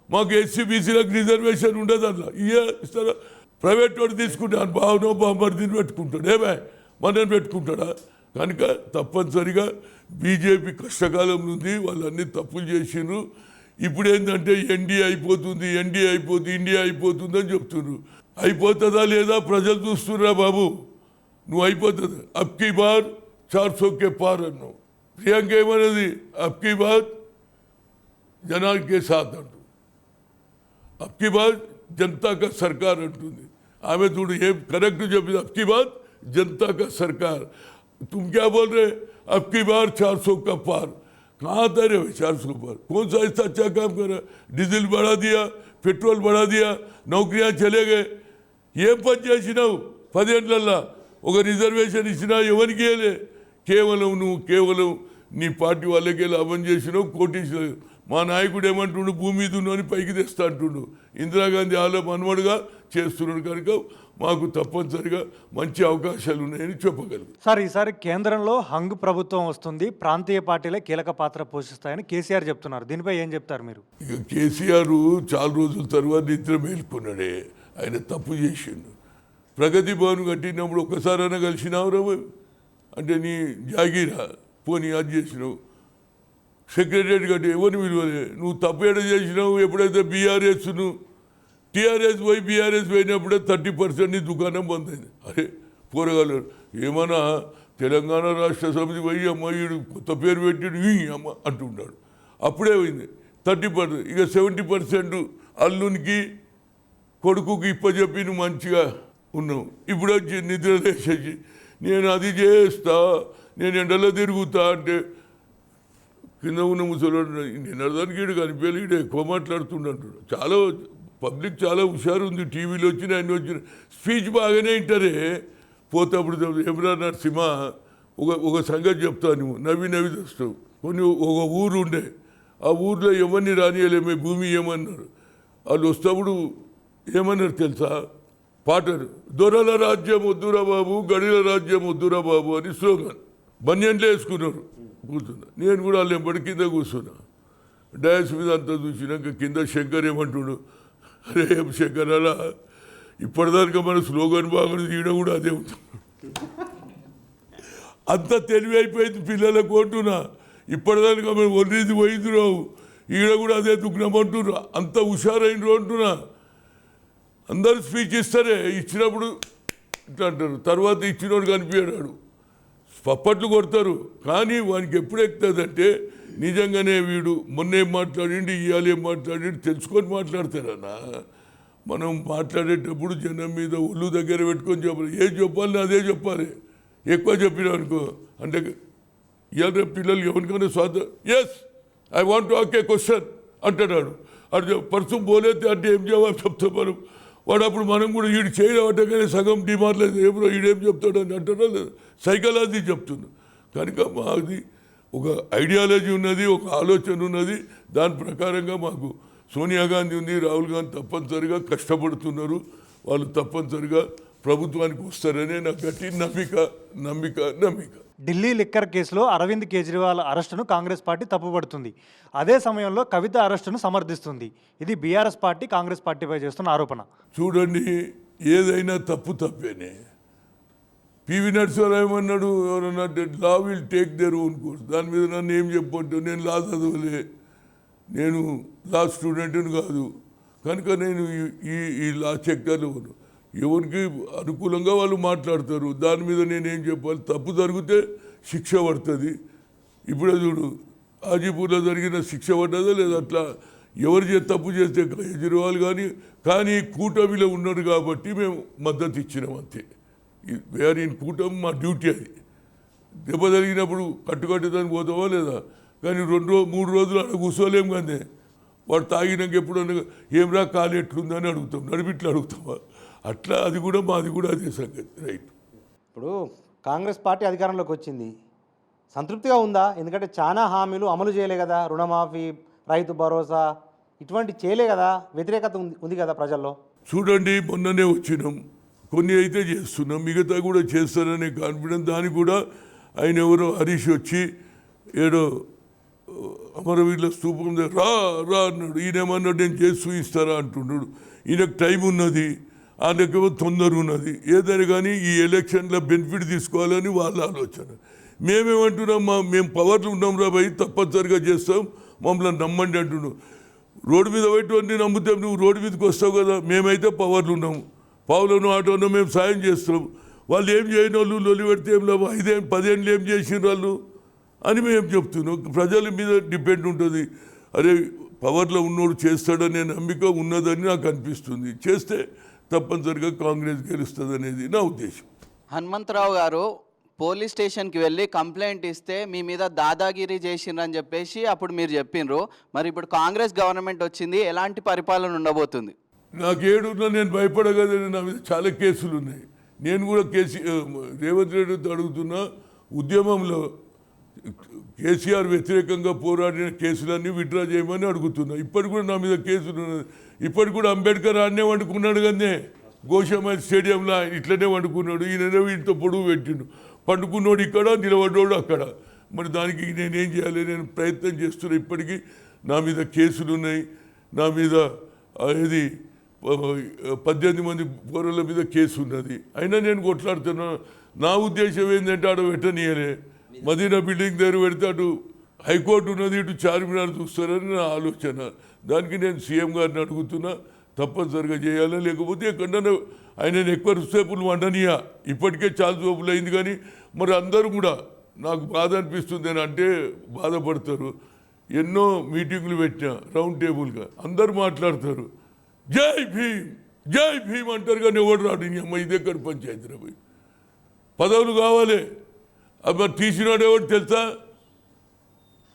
మాకు ఎస్సీ బీసీలకు రిజర్వేషన్ ఉండదు అట్లా ఇస్తారా? ప్రైవేట్ వాడు తీసుకుంటాను, బావనో బామ్మర్దిని పెట్టుకుంటాడు, ఏమే మనని పెట్టుకుంటాడా? కనుక తప్పనిసరిగా బీజేపీ కష్టకాలం ఉంది, వాళ్ళన్నీ తప్పులు చేసిండ్రు. ఇప్పుడు ఏంటంటే ఎన్డీఏ అయిపోతుంది, ఎన్డీఏ అయిపోతుంది, ఇండియా అయిపోతుంది అని చెప్తున్నారు. అయిపోతుందా లేదా ప్రజలు చూస్తున్నారా బాబు? నువ్వు అయిపోతుంది. అబ్కీ బార్ 400 के पार అన్నావు. ప్రియాంక ఏమన్నది? అబ్కీ బార్ జనానికి సాత్ అంటూ, అబ్కీ బార్ జనతా కా సర్కార్ అంటుంది. ఆమె చూడు ఏం కరెక్ట్ చెప్పింది, అబ్కీ బార్ जनता का सरकार. तुम क्या बोल रहे? अब की बार 400 का पार. कहाँ था रे 400 पार? कौन सा ऐसा अच्छा काम कर रहा? डीजल बढ़ा दिया, पेट्रोल बढ़ा दिया, नौकरियां चले गए. ఏం పని చేసినావు 10 ఏళ్ళల్లో? ఒక రిజర్వేషన్ ఇచ్చినా ఎవరికి వెళ్ళే? కేవలం నువ్వు కేవలం నీ పార్టీ వాళ్ళకే లాభం చేసినావు, కోటీశ్వరు. మా నాయకుడు ఏమంటుండు? భూమి మీద ఉన్నని పైకి తెస్తా అంటుండు. ఇందిరాగాంధీ ఆలో మనవడుగా చేస్తున్నాడు. కనుక మాకు తప్పనిసరిగా మంచి అవకాశాలు ఉన్నాయని చెప్పగలరు. సార్, ఈసారి కేంద్రంలో హంగ్ ప్రభుత్వం వస్తుంది, ప్రాంతీయ పార్టీలే కీలక పాత్ర పోషిస్తాయని కేసీఆర్ చెప్తున్నారు. దీనిపై ఏం చెప్తారు మీరు? ఇక కేసీఆర్ చాలా రోజుల తర్వాత నిద్ర మేల్కొన్నాడే. ఆయన తప్పు చేసిండు. ప్రగతి భవన్ కట్టినప్పుడు ఒక్కసారైనా కలిసినావురా అంటే నీ జాగీరా పోనీ అది చేసినావు. సెక్రటరీ కట్టి ఎవరిని విలువలే. నువ్వు తప్పు ఏడ చేసినావు? ఎప్పుడైతే బీఆర్ఎస్ను టీఆర్ఎస్ పోయి బీఆర్ఎస్ పోయినప్పుడే 30% నీ దుకాణం బంద్ అయింది. అరే పోరగాళ్ళు ఏమన్నా తెలంగాణ రాష్ట్ర సమితి పోయి అమ్మ వీడు కొత్త పేరు పెట్టిడు ఈ అమ్మ అంటున్నాడు. అప్పుడే పోయింది 30%. ఇక 70% అల్లునికి కొడుకుకి ఇప్పచెప్పి నువ్వు మంచిగా ఉన్నావు. ఇప్పుడు వచ్చి నిద్ర లేచేసి నేను అది చేస్తా, నేను ఎండలో తిరుగుతా అంటే కింద ఉన్న ముసలోడు నేను అర్థానికి వీడు కనిపించాలి, వీడు ఎక్కువ మాట్లాడుతుండంటాడు. చాలా పబ్లిక్ చాలా హుషారు ఉంది. టీవీలో వచ్చిన ఆయన వచ్చిన స్పీచ్ బాగానే వింటారే. పోతప్పుడు ఎబ్రా నరసింహ ఒక సంగతి చెప్తాను, నువ్వు నవ్వి తెస్తావు. కొన్ని ఒక ఊరు ఉండే, ఆ ఊర్లో ఎవరిని రానియలేమే, భూమి ఏమన్నారు. వాళ్ళు వస్తప్పుడు ఏమన్నారు తెలుసా? పాటరు దొరల రాజ్యం వద్దురా బాబు, గడిల రాజ్యం వద్దురా బాబు అని స్లోగన్ బన్యన్లు వేసుకున్నారు. కూర్చున్నా నేను కూడా వాళ్ళు ఎంబడి కింద కూర్చున్నా. డయాస్ మీద అంతా చూసినాక కింద శంకర్ ఏమంటుడు, అరే ఏం శంకర్ అలా ఇప్పటిదాకా మన స్లోగన్ బాగుంది, ఈడ కూడా అదే ఉంటుంది. అంత తెలివి అయిపోయింది పిల్లలకు అంటున్నా. ఇప్పటిదాకా మనం ఒర్రీది పోయిందిరావు, ఈడ కూడా అదే దుఃఖమంటున్నా. అంత హుషారైనరు అంటున్నా. అందరూ స్పీచ్ ఇస్తారే, ఇచ్చినప్పుడు ఇట్లా అంటారు, తర్వాత ఇచ్చినోడు కనిపించాడు పప్పట్లు కొడతారు. కానీ వానికి ఎప్పుడు ఎక్కుతుందంటే నిజంగానే వీడు మొన్నేం మాట్లాడిండి ఇవాళ ఏం మాట్లాడిండి తెలుసుకొని మాట్లాడతారన్నా. మనం మాట్లాడేటప్పుడు జనం మీద ఒళ్ళు దగ్గర పెట్టుకొని చెప్పాలి. ఏం చెప్పాలి అదే చెప్పాలి. ఎక్కువ చెప్పినా అనుకో అంటే ఇవాళ రేపు పిల్లలు ఎవరికైనా స్వాతంత్రం yes I want to ask a question అంటున్నాడు. అటు పర్సు పోలేతే అంటే ఏం జవాబు చెప్తాం మనం. వాడు అప్పుడు మనం కూడా వీడు చేయలేవటగానే సగం డిమాండ్లేదు ఏమో వీడేం చెప్తాడు అని అంటారా లేదు. సైకాలజీ చెప్తుంది. కనుక మాది ఒక ఐడియాలజీ ఉన్నది, ఒక ఆలోచన ఉన్నది. దాని ప్రకారంగా మాకు సోనియా గాంధీ ఉంది, రాహుల్ గాంధీ తప్పనిసరిగా కష్టపడుతున్నారు. వాళ్ళు తప్పనిసరిగా ప్రభుత్వానికి వస్తారనే నాకు గట్టి నమ్మిక. ఢిల్లీ లిక్కర్ కేసులో అరవింద్ కేజ్రీవాల్ అరెస్టును కాంగ్రెస్ పార్టీ తప్పుపడుతుంది. అదే సమయంలో కవిత అరెస్టును సమర్థిస్తుంది. ఇది బీఆర్ఎస్ పార్టీ కాంగ్రెస్ పార్టీపై చేస్తున్న ఆరోపణ. చూడండి, ఏదైనా తప్పేనే. పివి నరసింహారావు ఏమన్నాడు, ఎవరన్నా law will take their own course. దాని మీద నన్ను ఏం చెప్పొద్దు, నేను లా చదవలే, నేను లా స్టూడెంట్ని కాదు. కనుక నేను ఈ లా సెక్టర్లో ఎవరికి అనుకూలంగా వాళ్ళు మాట్లాడతారు. దాని మీద నేనేం చెప్పాలి? తప్పు జరిగితే శిక్ష పడుతుంది. ఇప్పుడే చూడు, హాజీపూర్లో జరిగిన శిక్ష పడ్డదా లేదా? అట్లా ఎవరు తప్పు చేస్తే కేజ్రీవాల్ కానీ కూటమిలో ఉన్నారు కాబట్టి మేము మద్దతు ఇచ్చినాం అంతే. వేరే కూటమి మా డ్యూటీ అది. దెబ్బ జరిగినప్పుడు కట్టుకట్టుదని పోతావా లేదా, కానీ 2-3 రోజులు అక్కడ కూర్చోలేం కానీ వాడు తాగినాక ఎప్పుడన్నా ఏం కాలు ఎట్లుందని అడుగుతాం, నడిపిట్లు అడుగుతామా, అట్లా అది కూడా మాది కూడా అదే సంగతి. రైట్. ఇప్పుడు కాంగ్రెస్ పార్టీ అధికారంలోకి వచ్చింది, సంతృప్తిగా ఉందా? ఎందుకంటే చాలా హామీలు అమలు చేయలే కదా, రుణమాఫీ, రైతు భరోసా ఇటువంటి చేయలే కదా, వ్యతిరేకత ఉంది కదా ప్రజల్లో. చూడండి, మొన్ననే వచ్చినాం, కొన్ని అయితే చేస్తున్నాం, మిగతా కూడా చేస్తారనే కాన్ఫిడెన్స్. దానికి కూడా ఆయన ఎవరో హరీష్ వచ్చి ఏడో అమరవీరుల స్తూపం దగ్గర రా అన్నాడు. ఈయనేమన్నాడు, నేను చేసి చూపిస్తారా అంటున్నాడు. ఈయనకు టైం ఉన్నది, ఆయనకేమో తొందర ఉన్నది. ఏదైనా కానీ ఈ ఎలక్షన్లో బెనిఫిట్ తీసుకోవాలని వాళ్ళ ఆలోచన. మేమేమంటున్నాం, మేము పవర్లు ఉన్నాం రా భయ్, తప్పనిసరిగా చేస్తాం, మమ్మల్ని నమ్మండి అంటున్నాం. రోడ్డు మీద పెట్టుకొని నమ్మితే నువ్వు రోడ్డు మీదకి వస్తావు కదా. మేమైతే పవర్లు ఉన్నాము, పావులను ఆటోను మేము సాయం చేస్తాం. వాళ్ళు ఏం చేయని వాళ్ళు లొల్లి పెడితే ఏం లేవు, 5-10 ఏం చేసిన వాళ్ళు అని మేము చెప్తున్నాం. ప్రజల మీద డిపెండ్ ఉంటుంది. అరే పవర్లో ఉన్నోడు చేస్తాడనే నమ్మిక ఉన్నదని నాకు అనిపిస్తుంది. చేస్తే తప్పనిసరిగా కాంగ్రెస్ గెలుస్తుంది అనేది నా ఉద్దేశం. హనుమంతరావు గారు పోలీస్ స్టేషన్కి వెళ్ళి కంప్లైంట్ ఇస్తే మీ మీద దాదాగిరి చేసిండ్రని చెప్పేసి అప్పుడు మీరు చెప్పిండ్రు. మరి ఇప్పుడు కాంగ్రెస్ గవర్నమెంట్ వచ్చింది, ఎలాంటి పరిపాలన ఉండబోతుంది? నాకేడున్నా నేను భయపడగలను. నా మీద చాలా కేసులు ఉన్నాయి. నేను కూడా రేవంత్ రెడ్డితో అడుగుతున్నా, ఉద్యమంలో కేసీఆర్ వ్యతిరేకంగా పోరాడిన కేసులన్నీ విత్డ్రా చేయమని అడుగుతున్నా. ఇప్పటికి కూడా నా మీద కేసులు ఉన్నది. ఇప్పటికి కూడా అంబేద్కర్ ఆడనే వండుకున్నాడు కానీ గోషామాయి స్టేడియంలో ఇట్లనే వండుకున్నాడు. ఈయననే వీటితో పొడుగు పెట్టిండు. పండుకున్నోడు ఇక్కడ, నిలబడ్డోడు అక్కడ. మరి దానికి నేనేం చేయాలి? నేను ప్రయత్నం చేస్తున్నా. ఇప్పటికీ నా మీద కేసులు ఉన్నాయి. నా మీద ఇది 18 మంది పౌరుల మీద కేసు ఉన్నది. అయినా నేను కొట్లాడుతున్నా. నా ఉద్దేశం ఏంటంటే ఆడ పెట్టనీయలే, మదీనా బిల్డింగ్ దగ్గర పెడితే అటు హైకోర్టు ఉన్నది, ఇటు చార్మినార్ చూస్తారని నా ఆలోచన. దానికి నేను సీఎం గారిని అడుగుతున్నా, తప్పనిసరిగా చేయాలి. లేకపోతే ఎక్కడన్నా ఆయన ఎక్కువసేపులు వండనియా. ఇప్పటికే చాలా సోపులు అయింది. కానీ మరి అందరూ కూడా నాకు బాధ అనిపిస్తుంది అని అంటే బాధపడతారు. ఎన్నో మీటింగులు పెట్టినా రౌండ్ టేబుల్గా, అందరూ మాట్లాడతారు, జై భీమ్ జై భీమ్ అంటారు. కానీ ఎవడు రాడు. అమ్మ ఇది ఎక్కడ పంచాయతీ రా పోయి పదవులు కావాలి. అది మరి తీసినాడు ఎవరు తెలుసా?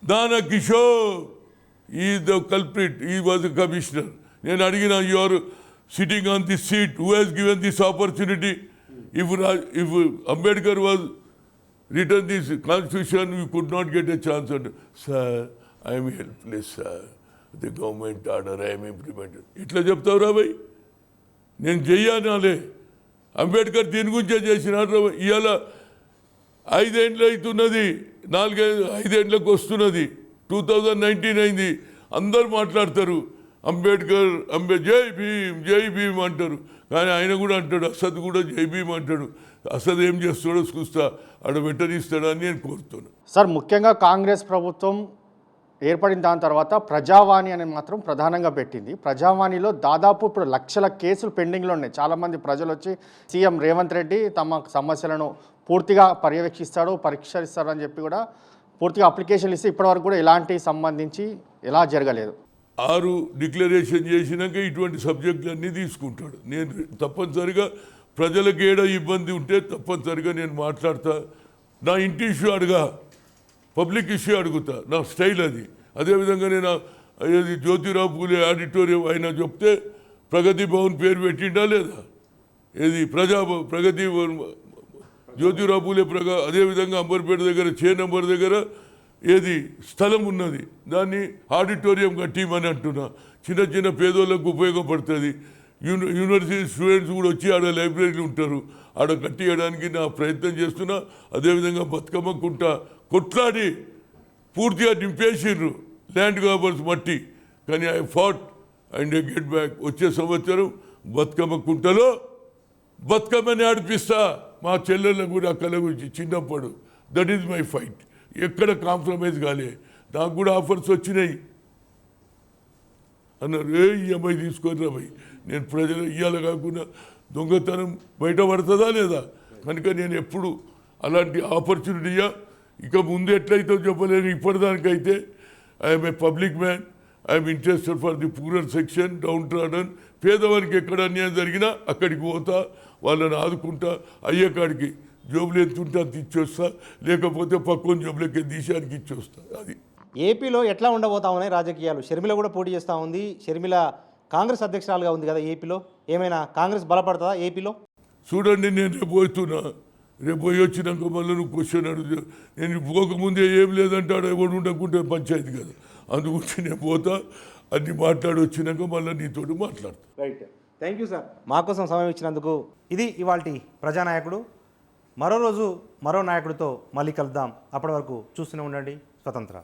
Dana Kishore he the culprit, he was commissioner. నేను అడిగిన, you are sitting on this seat, who has given this opportunity? If Ambedkar was return this constitution, you could not get a chance అంటే, sir I'm helpless sir, the government order I'm implemented. ఇట్లా చెప్తావు రా భయ్? నేను చెయ్యానాలే. అంబేద్కర్ దీని గురించే చేసినాడు. ఇవాళ 5 ఏళ్ళు అవుతున్నది, 5 ఏళ్ళకి వస్తున్నది. 2019 అయింది. అందరు మాట్లాడతారు అంబేద్కర్ జై భీమ్ అంటారు. కానీ ఆయన కూడా అంటాడు, అసద్ కూడా జై భీమ్ అంటాడు. అసద్ ఏం చేస్తాడో చూస్తా, ఆడ వెంటనిస్తాడని నేను కోరుతున్నాను. సార్, ముఖ్యంగా కాంగ్రెస్ ప్రభుత్వం ఏర్పడిన దాని తర్వాత ప్రజావాణి అనేది మాత్రం ప్రధానంగా పెట్టింది. ప్రజావాణిలో దాదాపు ఇప్పుడు లక్షల కేసులు పెండింగ్లో ఉన్నాయి. చాలామంది ప్రజలు వచ్చి సీఎం రేవంత్ రెడ్డి తమ సమస్యలను పూర్తిగా పర్యవేక్షిస్తాడు, పరిష్కరిస్తాడు అని చెప్పి కూడా పూర్తిగా అప్లికేషన్లు ఇస్తే ఇప్పటివరకు కూడా ఎలాంటి సంబంధించి ఎలా జరగలేదు. 6 డిక్లరేషన్ చేసినాక ఇటువంటి సబ్జెక్టులన్నీ తీసుకుంటాడు. నేను తప్పనిసరిగా ప్రజలకు ఏడ ఇబ్బంది ఉంటే తప్పనిసరిగా నేను మాట్లాడతా. నా ఇంటి ఇష్యూ అడగా, పబ్లిక్ ఇష్యూ అడుగుతా, నా స్టైల్ అది. అదేవిధంగా నేను ఏది జ్యోతిరావు పూలే ఆడిటోరియం ఆయన చెప్తే ప్రగతి భవన్ పేరు పెట్టిండా లేదా? ఏది ప్రగతి జ్యోతిరావు పూలే అదేవిధంగా అంబర్పేట దగ్గర నెంబర్ దగ్గర ఏది స్థలం ఉన్నది, దాన్ని ఆడిటోరియం కట్టిమని అంటున్నా. చిన్న చిన్న పేదోళ్ళకు ఉపయోగపడుతుంది. యూనివర్సిటీ స్టూడెంట్స్ కూడా వచ్చి ఆడ లైబ్రరీలు ఉంటారు, ఆడ కట్టియడానికి నా ప్రయత్నం చేస్తున్నా. అదేవిధంగా బతుకమ్మ కుంట కొట్లాడి పూర్తిగా నింపేసిండ్రు ల్యాండ్ గ్రాబర్స్ మట్టి. కానీ I fought and I get back. వచ్చే సంవత్సరం బతుకమ్మ కుంటలో బతుకమ్మని ఆడిపిస్తా. మా చెల్లెళ్ళకు కూడా అక్కల గురించి చిన్నప్పుడు. That is my fight. ఎక్కడ కాంప్రమైజ్ కాలే. నాకు కూడా ఆఫర్స్ వచ్చినాయి. అన్నారు, ఈఎంఐ తీసుకొని రా భయ్. నేను ప్రజలు ఇయ్యాల కాకుండా దొంగతనం బయటపడుతుందా లేదా? కనుక నేను ఎప్పుడు అలాంటి ఆపర్చునిటీయా ఇక ముందు ఎట్లయితే చెప్పలేను. ఇప్పటిదానికైతే I'm a public man. I'm interested for the poorer section, down trodden, పేదవానికి ఎక్కడ అన్యాయం జరిగినా అక్కడికి పోతా, వాళ్ళని ఆదుకుంటా, అయ్యేకాడికి జోబులు ఎత్తుంటే అంత ఇచ్చొస్తా, లేకపోతే పక్కన జోబులకి తీసానికి ఇచ్చొస్తా. అది ఏపీలో ఎట్లా ఉండబోతా ఉన్నాయి రాజకీయాలు? షర్మిల కూడా పోటీ చేస్తూ ఉంది. షర్మిల కాంగ్రెస్ అధ్యక్షురాలుగా ఉంది కదా ఏపీలో. ఏమైనా కాంగ్రెస్ బలపడుతుందా ఏపీలో? చూడండి, నేను రేపు పోతున్నా, రేపు పోయి వచ్చినాక మళ్ళీ నువ్వు క్వశ్చన్ అడుగు. నేను పోకముందే ఏం లేదంటాడు, ఎవడు ఉండకుంటే పంచాయతీ కదా. అందుగురించి నేను పోతా, అన్ని మాట్లాడి వచ్చినాక మళ్ళీ నీతోటి మాట్లాడతా. రైట్, థ్యాంక్ యూ సార్, మా కోసం సమయం ఇచ్చినందుకు. ఇది ఇవాల్టి ప్రజానాయకుడు. మరో రోజు మరో నాయకుడితో మళ్ళీ కలుద్దాం. అప్పటి వరకు చూస్తూనే ఉండండి స్వతంత్ర.